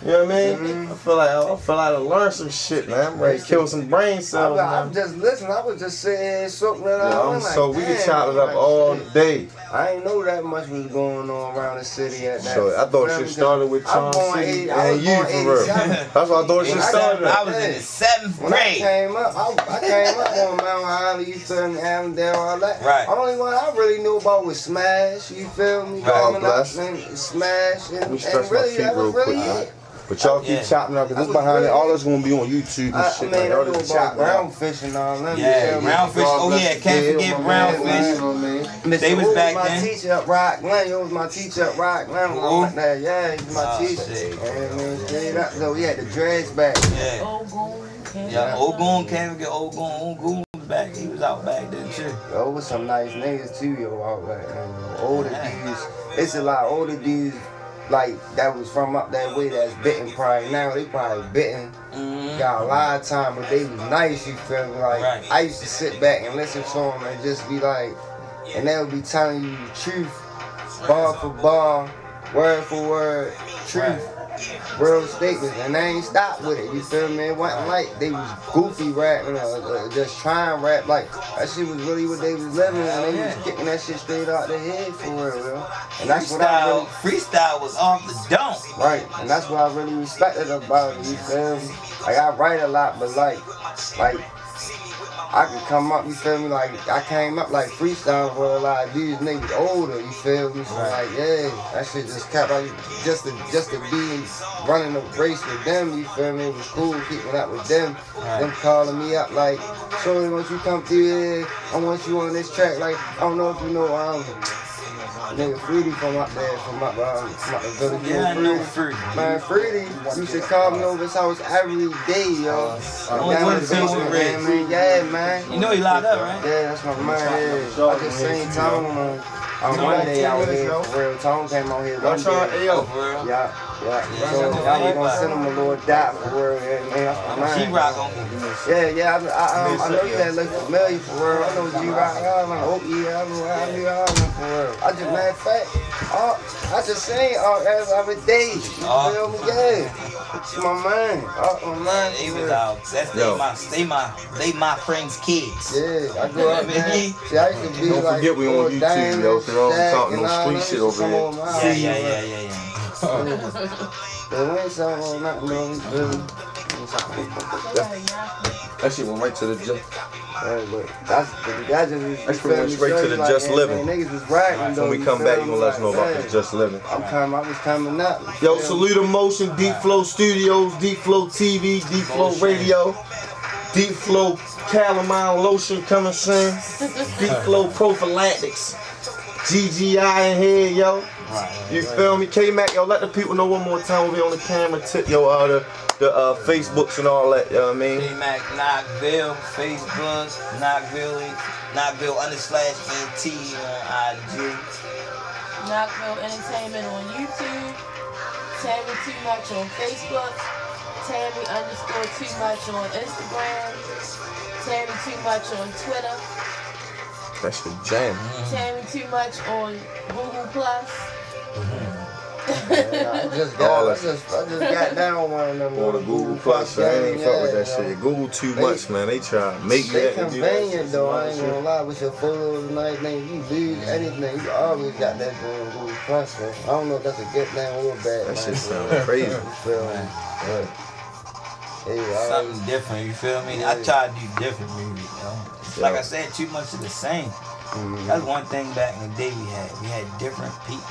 You know what I mean? I feel like I learned some shit, man. I'm ready to kill some brain cells. I'm just listening. I was just sitting here soaking it out. So we can chop it up all day. I ain't know that much was going on around the city at that. So I thought shit started with Charm City and you, for real. That's why I thought shit started. I was in the 7th grade. When I came up on Mount Holly, you feel me, Avondale, all that. Right. The only one I really knew about was Smash, you feel me? Coming up and Smash, and really, that was really it. But y'all keep chopping up, because this behind it, all that's going to be on YouTube and shit. I know about brown fish and all that. Yeah, brown fish. Oh yeah, can't forget brown fish. They was back then. My teacher up Rock Glen. He was my teacher up Rock Glen. Yeah, he was my teacher. So we had the dreads back. Yeah, Ogun, can't forget Ogun was back. He was out back then too. Yo, was some nice niggas too, yo, out back then. Older dudes. It's a lot of older dudes. Like, that was from up that way that's bitten probably now. They probably bitten. Got a lot of time, but they was nice, you feel me? Like, I used to sit back and listen to them and just be like, and they would be telling you the truth, bar for bar, word for word, truth, real statements, and they ain't stopped with it, you feel me? It wasn't like they was goofy rapping or just trying rap. Like, that shit was really what they was living, and they was kicking that shit straight out their head for real. And that's what I really, freestyle was off the dome. Right, and that's what I really respected about it, you feel me? Like, I write a lot, but like I could come up, you feel me? Like, I came up like freestyle for a lot of these niggas older, you feel me? So like, yeah, that shit just kept like, just to be running a race with them, you feel me? It was cool keeping up with them. Them calling me up like, Shorty, once you come through here, I want you on this track. Like, I don't know if you know nigga Fruity from up there, from up the village. Yeah, I know Fruity. Man, Fruity used to call me over his house every day, yo. Yeah, man. You know he locked up, right? Yeah, that's my man. I just seen Tom on On Monday out here, for real. Tom came out here one day. Yeah. So y'all ain't gonna send him a little dot for real. G-Rock on me. Yeah. I know you that look familiar for real. I know G-Rock. I know for real. I just, matter of fact, I just sing every day. You feel me? Yeah. It's my mind. My mind. They was out. They my friends' kids. Yeah, I grew up, man. See, I used to be don't like, forget we on YouTube, yo, so don't talk no street shit over here. Yeah. There ain't something on nothing, really. That shit went right to the just. That just went straight to the just living. Niggas was rapping, when we come back, you gonna let us know about this just living. I was coming up. Yo, Salute Emotion, Deep Flow Studios, Deep Flow TV, Deep Flow Radio, Deep Flow Calamine Lotion coming soon, Deep Flow Prophylactics, GGI in here, yo. You feel me? Kmack, yo, let the people know one more time. We on the camera, tip, yo, the Facebooks and all that, you know what I mean? Kmack Knoxville, Facebook, Knoxville _NT on IG. Knoxville Entertainment on YouTube. Tami Toomuch on Facebook. Tami _Toomuch on Instagram. Tami Toomuch on Twitter. That shit jam. Tami Toomuch on Google Plus. I just got down one of them on the Google Plus. I ain't fuck with that shit. Google too much, man. They try to make you that. They convenient though. I ain't gonna lie with your photos and everything. You lose anything, you always got that going on Google Plus. Man. I don't know if that's a good thing or a bad. That shit sound crazy. You feel me? Something different. You feel me? I try to do different music, yo. Like I said, too much of the same. That's one thing back in the day we had. We had different people.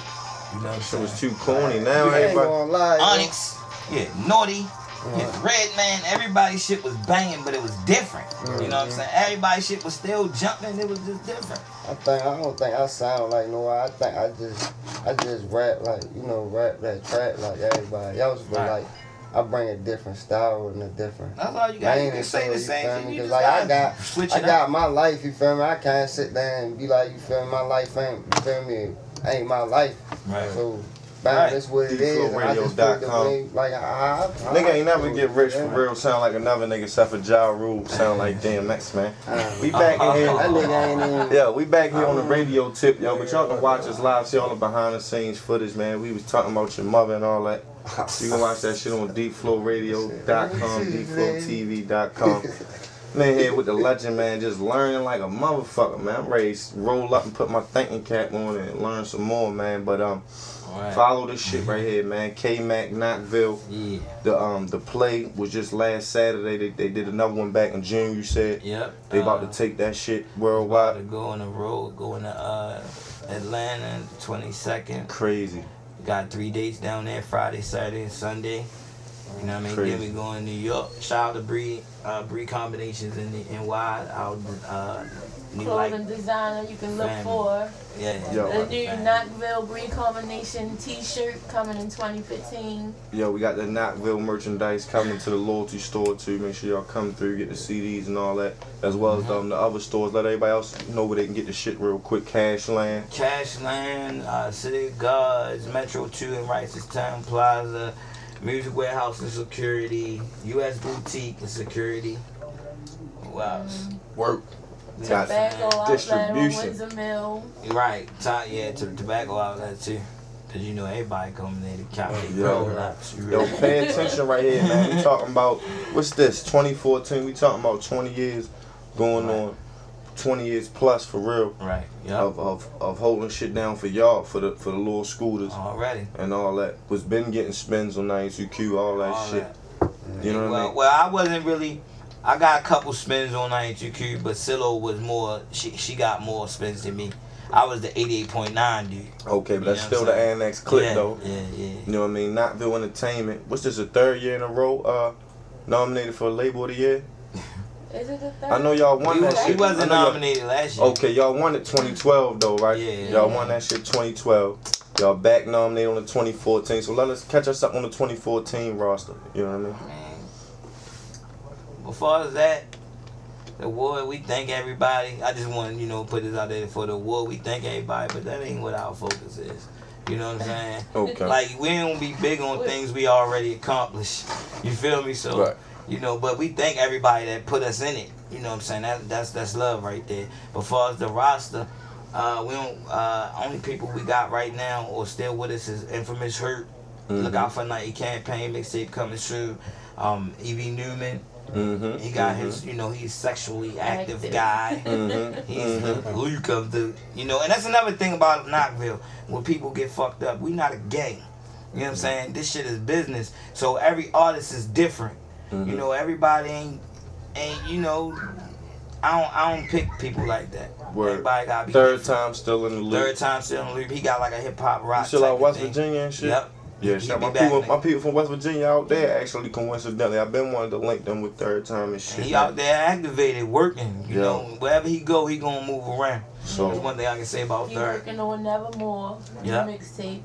You know what I'm saying? It was too corny. Now everybody. Onyx, Naughty, Redman, everybody's shit was banging, but it was different. You know what I'm saying? Everybody's shit was still jumping, it was just different. I don't think I sound like I think I just rap like, rap that track like everybody else, but like I bring a different style and a different. That's all you got. You can say the same thing. Because like I got my life. You feel me? I can't sit there and be like, you feel me? My life ain't. You feel me? Ain't my life. Right. So that's what it is. And I just feel the way, like nigga ain't never get rich for real. Sound like another nigga except for Ja Rule. Sound like DMX, man. We back in here. That nigga ain't even. Yeah, we back here on the radio tip, yo. But y'all can watch us live. See all the behind the scenes footage, man. We was talking about your mother and all that. You can watch that shit on deepflowradio.com, deepflowtv.com. Man, here with the legend, man, just learning like a motherfucker, man. I'm ready to roll up and put my thinking cap on and learn some more, man. But follow this shit right here, man. Kmack Knoxville. Yeah. The play was just last Saturday. They did another one back in June. You said. Yep. They about to take that shit worldwide. About to go on the road, going to Atlanta, 22nd. Crazy. We got 3 dates down there: Friday, Saturday, and Sunday. You know what I mean? Crazy. Then we going to New York. Shout out to Bree Combinations in the NY. Our new clothing designer you can look for. Yeah. The new Knoxville Bree Combination T-shirt coming in 2015. Yo, we got the Knoxville merchandise coming to the loyalty store too. Make sure y'all come through, get the CDs and all that, as well as the other stores. Let everybody else know where they can get the shit real quick. Cashland, City of Gods, Metro 2 in Ricestown Plaza, Music Warehouse and Security, U.S. Boutique and Security. Who else? Work. Tobacco outlet on distribution. Windsor Mill. Right. Tobacco outlet too. Cause you know everybody coming there to count their Yo, roll-ups. yo, pay attention right here, man. We talking about, what's this, 2014? We talking about 20 years going on, 20 years plus for real. Right. Yep. Of holding shit down for y'all, for the little scooters. Already. And all that. Was been getting spins on 92Q, all that shit. You know what I mean? Well, I wasn't really. I got a couple spins on 92Q, but Silo was more. She got more spins than me. I was the 88.9 dude. Okay, but that's still the annex clip though. Yeah. You know what I mean? Knoxville Entertainment. What's this, the third year in a row nominated for Label of the Year? Is it the third? I know y'all won that shit. He wasn't nominated last year. Okay, y'all won it 2012 though, right? Yeah. Y'all won that shit 2012. Y'all back nominated on the 2014. So let us catch us up on the 2014 roster. You know what I mean? As far as that, The award, we thank everybody. I just want to, put this out there for the award. We thank everybody, but that ain't what our focus is. You know what I'm saying? Okay. Like, we don't be big on things we already accomplished. You feel me? So, right. But we thank everybody that put us in it. You know what I'm saying? That's love right there. But far as the roster, we don't, only people we got right now or still with us is Infamous Hurt. Mm-hmm. Look out for Nike Campaign mixtape coming through. E.V. Newman. Mm-hmm. He got his, he's sexually active guy. Mm-hmm. He's the Luke of the, and that's another thing about Knoxville. When people get fucked up, we not a gang. You know what I'm saying? This shit is business. So every artist is different. Mm-hmm. Everybody ain't, I don't pick people like that. Word. Everybody gotta be Third different. time still in the loop. Third time still in the loop. He got like a hip hop rock. You still out West thing. Virginia and shit? Yep. Yeah, shit. My people from West Virginia out there actually coincidentally. I've been wanting to link them with Third Time and shit. He out there activated, working. You know, wherever he go, he gonna move around. So that's one thing I can say about he Third. Working on Nevermore. Yeah. Mixtape.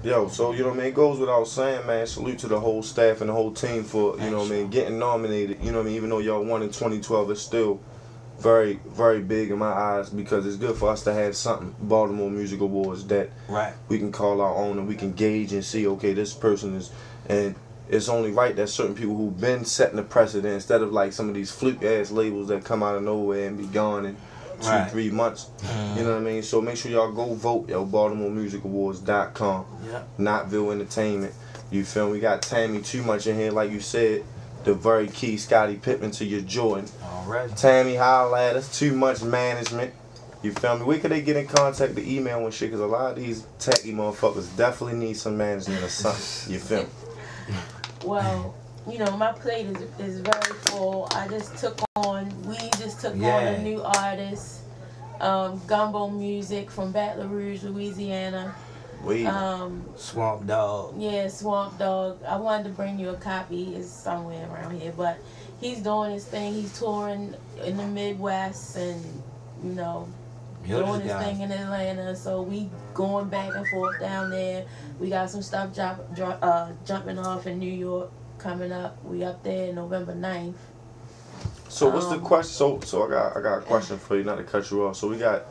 Yo, so it goes without saying, man, salute to the whole staff and the whole team for, getting nominated. Even though y'all won in 2012, it's still very, very big in my eyes because it's good for us to have something, Baltimore Music Awards, that we can call our own and we can gauge and see, okay, this person is, and it's only right that certain people who've been setting the precedent instead of like some of these fluke-ass labels that come out of nowhere and be gone in 2-3 months. You know what I mean? So make sure y'all go vote, BaltimoreMusicAwards.com. Knoxville Entertainment. You feel me? We got Tami Toomuch in here, like you said. The very key Scottie Pippen to your Jordan. Alright. Tami, holla at us. Toomuch Management. You feel me? Where can they get in contact, the email and shit? Because a lot of these tacky motherfuckers definitely need some management or something. You feel me? Well, my plate is very full. We just took on a new artist, Gumbo Music from Baton Rouge, Louisiana. Swamp Dog. Yeah, Swamp Dog. I wanted to bring you a copy. It's somewhere around here, but he's doing his thing. He's touring in the Midwest and doing his thing in Atlanta. So we going back and forth down there. We got some stuff jumping off in New York coming up. We up there November 9th. So what's the question? So I got a question for you, not to cut you off. So we got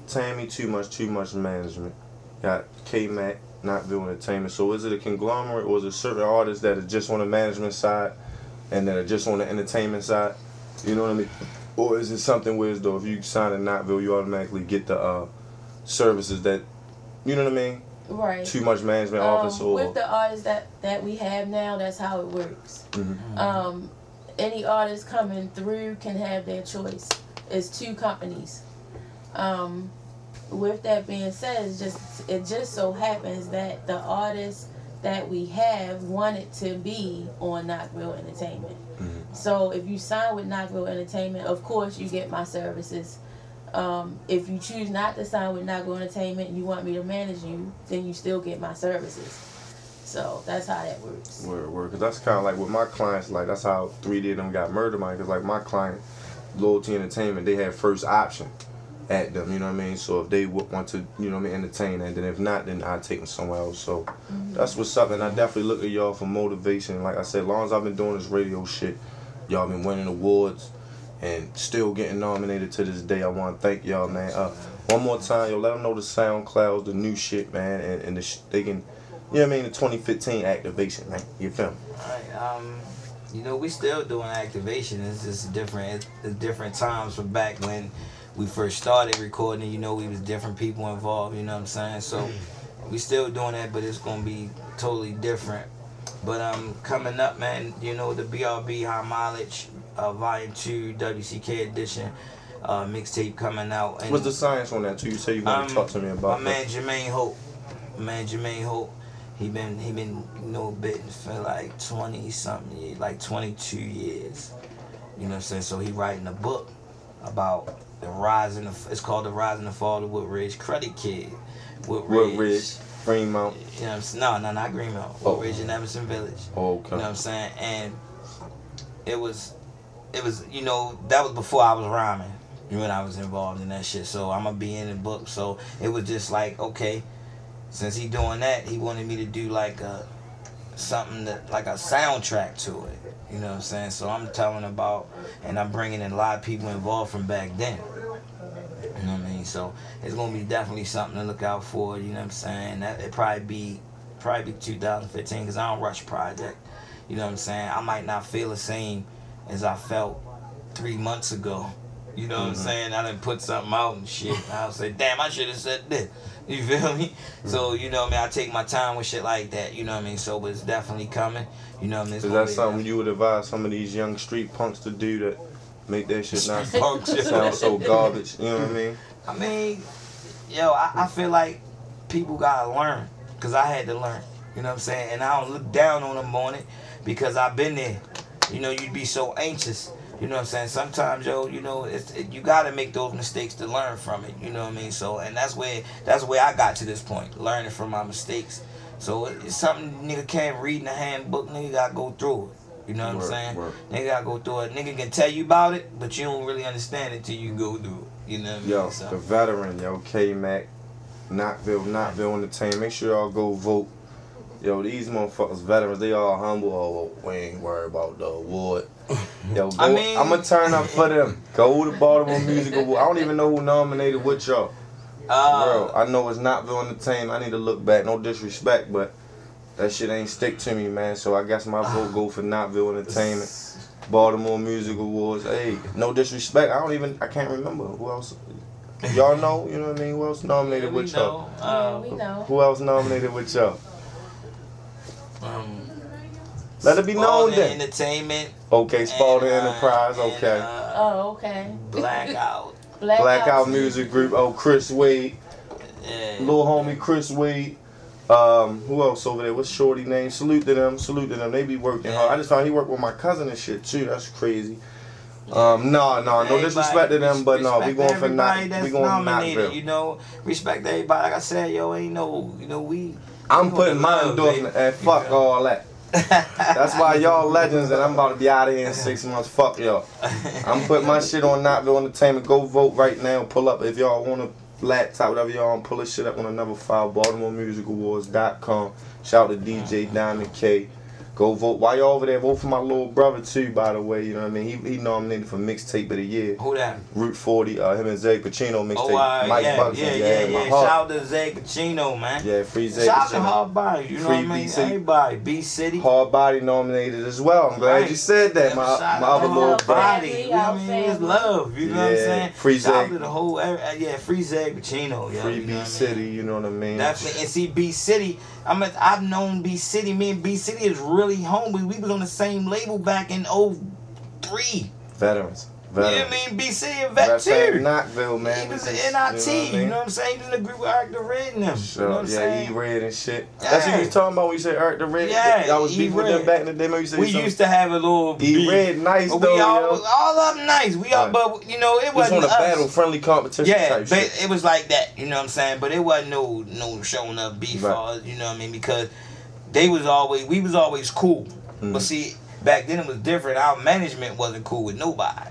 Tami Toomuch Management. Got Kmack, Knoxville Entertainment. So is it a conglomerate or is it certain artists that are just on the management side and that are just on the entertainment side? You know what I mean? Or is it something where as though if you sign in Knoxville, you automatically get the services that, you know what I mean? Right. Toomuch Management Office or... With the artists that we have now, that's how it works. Mm-hmm. Any artist coming through can have their choice. It's 2 companies. With that being said, it just so happens that the artists that we have wanted to be on Knoxville Entertainment. Mm-hmm. So if you sign with Knoxville Entertainment, of course you get my services. If you choose not to sign with Knoxville Entertainment and you want me to manage you, then you still get my services. So that's how that works. Word. Because that's kind of like with my clients, like that's how 3D of them got murder money. Because like my client, Loyalty Entertainment, they have first option at them, you know what I mean? So if they want to, entertain, and then if not, then I take them somewhere else. So that's what's up, and I definitely look at y'all for motivation. Like I said, as long as I've been doing this radio shit, y'all been winning awards and still getting nominated to this day. I want to thank y'all, man. One more time, let them know the SoundClouds, the new shit, man, and they can, the 2015 activation, man. You feel me? Alright, we still doing activation. It's just different times from back when we first started recording. We was different people involved, you know what I'm saying? So we still doing that, but it's gonna be totally different. But coming up, man, the BRB High Mileage Volume 2 WCK edition mixtape coming out. And what's the science on that too? You say you want to talk to me about my man Jermaine Hope. He been bitten for like 20-something years, like 22 years. You know what I'm saying? So he writing a book about it's called The Rise and the Fall of Woodridge. Credit Kid. Woodridge. Greenmount. No, not Greenmount. Woodridge in Emerson Village. Oh, okay. You know what I'm saying? And it was that was before I was rhyming when I was involved in that shit. So I'm gonna be in the book. So it was just like, okay, since he doing that, he wanted me to do like a something that like a soundtrack to it. You know what I'm saying? So I'm telling about, and I'm bringing in a lot of people involved from back then. You know what I mean? So it's gonna be definitely something to look out for. You know what I'm saying? That it probably be 2015 because I don't rush project. You know what I'm saying? I might not feel the same as I felt 3 months ago. You know what I'm saying? I done put something out and shit. I'll say, damn, I should have said this. You feel me? So, you know what I mean? I take my time with shit like that. You know what I mean? So, but it's definitely coming. You know what I mean? Is that something you would advise some of these young street punks to do that make that shit not sound so garbage? You know what I mean? I mean, yo, I feel like people gotta learn. Because I had to learn. You know what I'm saying? And I don't look down on them on it because I've been there. You know, you'd be so anxious. You know what I'm saying? Sometimes, yo, you know, you gotta make those mistakes to learn from it. You know what I mean? So, and that's where I got to this point, learning from my mistakes. So it's something nigga can't read in the handbook. Nigga gotta go through it. You know what I'm saying? Nigga gotta go through it. Nigga can tell you about it, but you don't really understand it till you go through it. You know what I mean? Yo, so. The veteran, yo, Kmack, Knoxville Entertainment. Make sure y'all go vote. Yo, these motherfuckers, veterans, they all humble. Oh, we ain't worried about the award. Yo, go, I'm going to turn up for them. Go to Baltimore Music Award. I don't even know who nominated with y'all. Bro, I know it's Knoxville Entertainment. I need to look back. No disrespect, but that shit ain't stick to me, man. So I guess my vote go for Knoxville Entertainment. Baltimore Music Awards. Hey, no disrespect. I can't remember who else. Y'all know, you know what I mean? Who else nominated with y'all? We know. Who else nominated with y'all? Let it be known then. Entertainment. Okay, Spalding Enterprise. Okay. Okay. Blackout. Blackout Music Group. Oh, Chris Wade. Little homie Chris Wade. Who else over there? What's Shorty name? Salute to them. They be working hard. I just found he worked with my cousin and shit too. That's crazy. No disrespect to them, but no, we going for Knoxville. You know, respect everybody. Like I said, yo, ain't no, you know, I'm putting my endorsement and fuck all that. That's why y'all legends and I'm about to be out of here in 6 months. Fuck y'all. I'm putting my shit on Knoxville Entertainment. Go vote right now. Pull up if y'all want a laptop, whatever y'all want. Pull this shit up on another file. BaltimoreMusicAwards.com. Shout out to DJ Diamond K. Go vote. While y'all over there, vote for my little brother too, by the way. You know what I mean? He nominated for Mixtape of the Year. Who that? Route 40, him and Zay Pacino mixtape. Bugsy. Yeah. Shout out to Zay Pacino, man. Yeah, free Zay Shout out Pacino. to Hard Body, you know what I mean? Everybody, B-City. Hard Body nominated as well. I'm glad you said that. My other little brother. You know what I mean? It's love, you know what I'm saying? Free Zay. Shout out to the whole, free Zay Pacino. Free B-City, you know what I mean? Definitely. And see, B-City, I've known B-City. Me and B-City is really homie. We was on the same label back in 03. Veterans. You know what I mean? B-City and Vet too. Knoxville, man. He was in NIT, you know what I'm saying? He was in the group with Eric the Red and them. Sure. You know what I'm saying? E-Red and shit. That's what you was talking about when you said Eric the Red? Yeah, I was beefing with them back in the day. Maybe you said we used to have a little E-Red nice, though, all up nice. We all, but, you know, it wasn't on a us. battle-friendly competition type but shit. it was like that, you know what I'm saying? But it wasn't no showing up beef, or, you know what I mean? Because we was always cool. Mm-hmm. But see, back then it was different. Our management wasn't cool with nobody.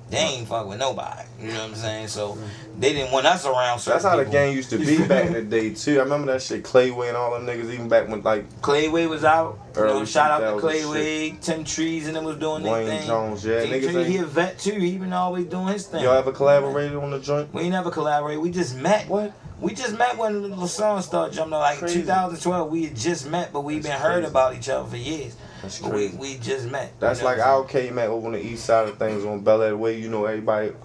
They ain't fuck with nobody. You know what I'm saying? So they didn't want us around. That's how the gang used to be back in the day too. I remember that shit, Clayway and all them niggas, even back when like Clayway was out. You know, shout out to Clayway, shit. 10 Trees and them was doing their thing. Wayne Jones, yeah. Niggas he a vet too. He been always doing his thing. Y'all ever collaborated on the joint? We never collaborated. We just met. What? We just met when the song started jumping up. Like crazy. 2012, we had just met, but we've been heard about each other for years. That's crazy. We just met. That's like our Kmack over on the east side of things on Bel Air. The way you know everybody in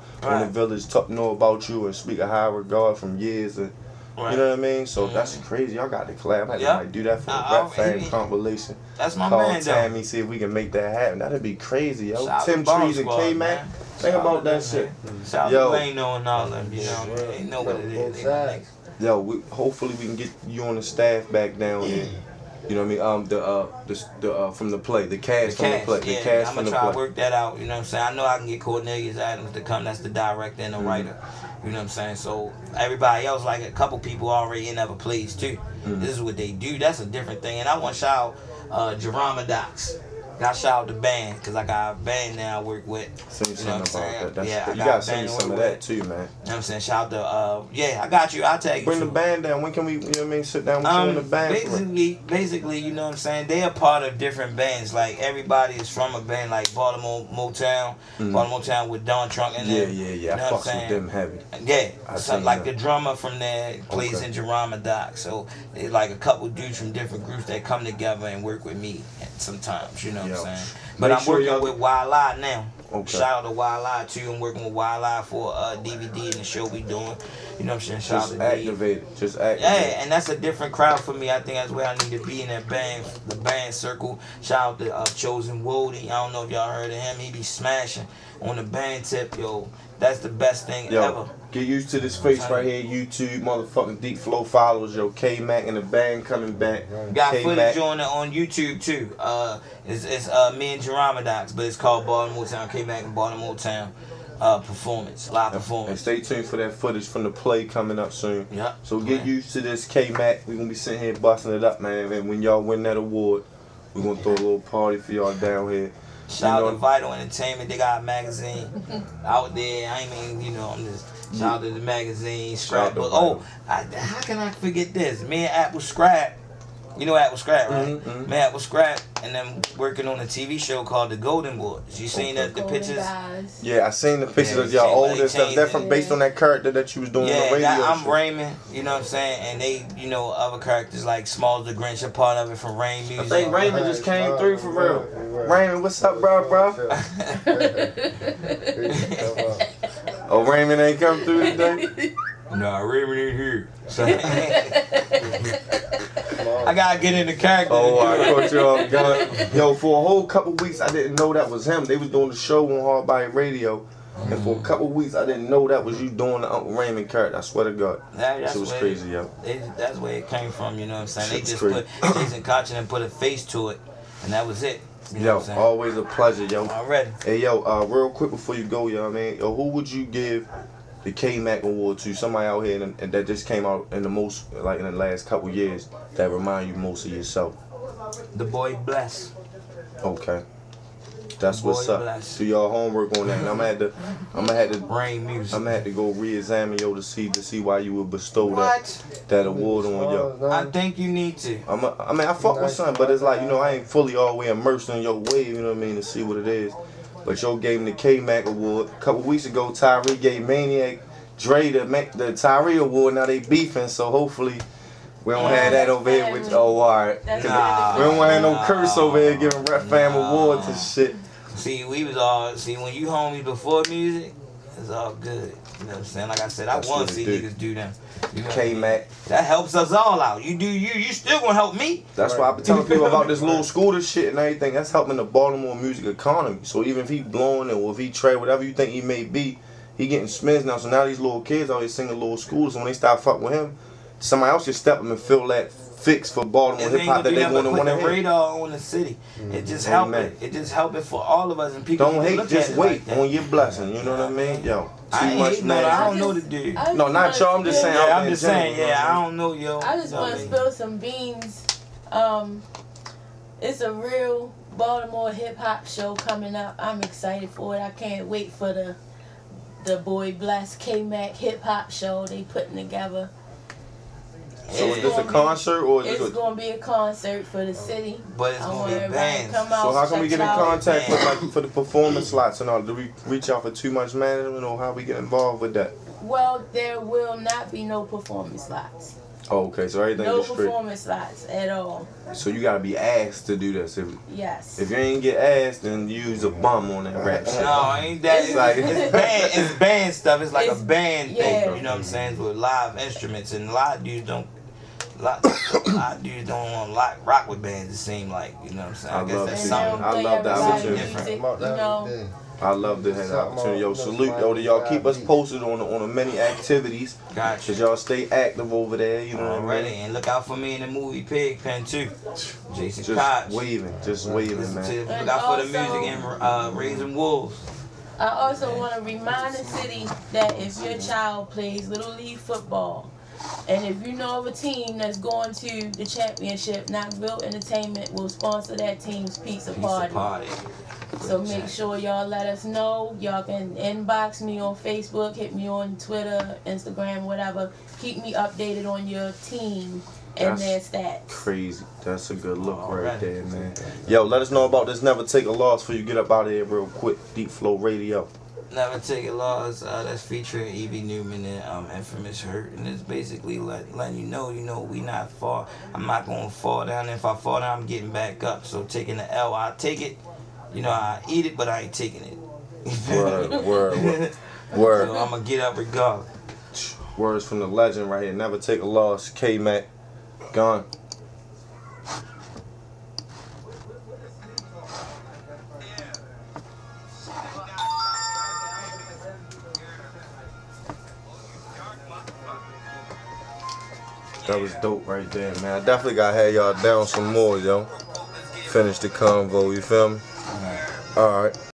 the village know about you and speak a high regard from years. And, you know what I mean? So that's crazy. Y'all got to collab. I might do that for the Rap Fame compilation. That's my Call man, Tami, see if we can make that happen. That'd be crazy, yo. Shout 10 Trees and Kmack. Think about that shit. Shout out to Wayne and all them. You know, they know what it is. Yo, hopefully we can get you on the staff back down there. You know what I mean? The from the play, the cast from the play, the cast from the play. I'm gonna try to work that out. You know what I'm saying? I know I can get Cornelius Adams to come. That's the director and the writer. You know what I'm saying? So everybody else, like a couple people already in other plays too. This is what they do. That's a different thing. And I want to shout Jerome Docs. Gotta shout out the band, because I got a band now I work with. Send me You know what I'm something saying? about that. Yeah, I You got gotta a send me band some to of work that with. too, man. You know what I'm saying? Shout out to, yeah, I got you. I'll tag you. Bring the too. band down. When can we, you know what I mean, sit down with you and the band? Basically, you know what I'm saying? They are part of different bands. Like, everybody is from a band like Baltimore Motown. Baltimore Motown with Don Trunk in there. Yeah. You know I what I'm fucks with saying? them heavy. Yeah. So, seen like, that. the drummer from there plays in Jarama Doc. So, they like a couple dudes from different groups that come together and work with me sometimes. You know what I'm saying? But I'm working with Wild Eye now. Okay. Shout out to Wild Eye too. I'm working with Wild Eye for DVD and the show we doing. You know what I'm saying? Shout Just out to activate it. Just activate it. Yeah, and that's a different crowd for me. I think that's where I need to be in that band, the band circle. Shout out to Chosen Woody. I don't know if y'all heard of him. He be smashing on the band tip, yo. That's the best thing ever. Get used to this face right here, YouTube, motherfucking Deep Flow followers, yo. Kmack and the band coming back. Got K-Mac. footage on YouTube too. It's me and Jarama Docs, but it's called Baltimore Town, Kmack and Baltimore Town performance, live And performance. stay tuned for that footage from the play coming up soon. Yeah. So get used to this Kmack. We're gonna be sitting here busting it up, man. And when y'all win that award, we're gonna throw a little party for y'all down here. Shout out to Vital Entertainment. They got a magazine out there. I mean, you know, I'm just shout out to the magazine, scrapbook. Oh, how can I forget this? Me and Apple Scrap. You know Apple Scrap, right? Me and Apple Scrap, and then working on a TV show called The Golden Boys. You seen the pictures? Guys. Yeah, I seen the pictures of y'all old and stuff. That's from based on that character that you was doing on the radio I'm show. Raymond, you know what I'm saying? And they, you know, other characters like Smalls the Grinch are part of it from Rain Music. I think Raymond just came through for real. Raymond, what's up, bro? Oh, Raymond ain't come through today? No, Raymond ain't here. I gotta get in the character. Oh, I caught you off guard. Yo, for a whole couple weeks, I didn't know that was him. They was doing the show on Hard Body Radio. And for a couple weeks, I didn't know that was you doing the Uncle Raymond character. I swear to God. That's it was crazy, yo. That's where it came from, you know what I'm saying? They Shit's just crazy. put Jason Cochin and put a face to it, and that was it. You know Yo, what I'm saying? always a pleasure, yo. Already. Hey, yo, real quick before you go, yo, man. Yo, who would you give the Kmack Award to? Somebody out here and that just came out in the most, like in the last couple years, that remind you most of yourself. The boy Bless. Okay. That's Boy what's up. Bless. Do y'all homework on that. And I'm gonna Rain Music. have to go re-examine yo to see why you would bestow What? that award on yo. I think you need to. I fuck with something, but it's like, you know, I ain't fully all the way immersed in your wave, you know what I mean, to see what it is. But yo gave him the Kmack Award. A couple weeks ago, Tyree gave Maniac Dre the Tyree Award. Now they beefing, so hopefully we don't have that over here with alright. We don't have no curse over here giving Rap Fam awards and shit. See, when you homies before music, it's all good. You know what I'm saying? Like I said, I want to see niggas do them. You know Kmack. That helps us all out. You do you still gonna help me. That's why I been telling people about this little scooter shit and everything. That's helping the Baltimore music economy. So even if he blowing it or if he trade, whatever you think he may be, he getting smiz now. So now these little kids out here singing little scooters. So when they start fucking with him, somebody else just step up and fill that fix for Baltimore hip hop that they want to hear. Radar on the city. It just help it. It just help it for all of us and people. Don't hate, just wait on your blessing. You know what I mean? Yo, too much man. I don't know the dude. No, not y'all. I'm just saying. I'm just saying. Yeah, I don't know, yo. I just want to spill some beans. It's a real Baltimore hip hop show coming up. I'm excited for it. I can't wait for the Boy Bless Kmack hip hop show they putting together. So is this a concert or is it's going to be a concert for the city? But it's going to be bands. Come out, so how can we get in contact with, like, for the performance slots and all? Do we reach out for Toomuch management or how we get involved with that? Well, there will not be no performance slots. Oh, okay, so everything no is straight. No performance slots at all. So you gotta be asked to do this. Yes. If you ain't get asked, then use a bum on that rap shit. No, ain't that. It's like it's band stuff. It's like a band thing. You know what I'm saying? With live instruments, and a lot of dudes don't. A lot of dudes don't want to rock with bands. It seems like, you know what I'm saying. I guess that's something. I love the opportunity. Different. I love to have the opportunity. Yo, salute, yo, to y'all keep us posted on the many activities. Gotcha. Cause y'all stay active over there, you know what I mean? And look out for me in the movie Pigpen too. Jason just Koch. just waving, man. Look out for the music and Raising Wolves. I also want to remind the city that if your child plays Little League football, And if you know of a team that's going to the championship, Knoxville Entertainment will sponsor that team's pizza party. So make sure y'all let us know. Y'all can inbox me on Facebook, hit me on Twitter, Instagram, whatever. Keep me updated on your team and their stats. Crazy. That's a good look right there, man. Yo, let us know about this Never Take a Loss before you get up out of here real quick. Deep Flow Radio. Never Take a Loss, that's featuring Evie Newman and Infamous Hurt, and it's basically letting you know, we not far. I'm not gonna fall down. If I fall down, I'm getting back up. So taking the L, I take it. I eat it, but I ain't taking it. Word. So I'm gonna get up regardless. Words from the legend right here. Never Take a Loss. Kmack. Gone. That was dope right there, man. I definitely gotta have y'all down some more, yo. Finish the convo, you feel me? Alright.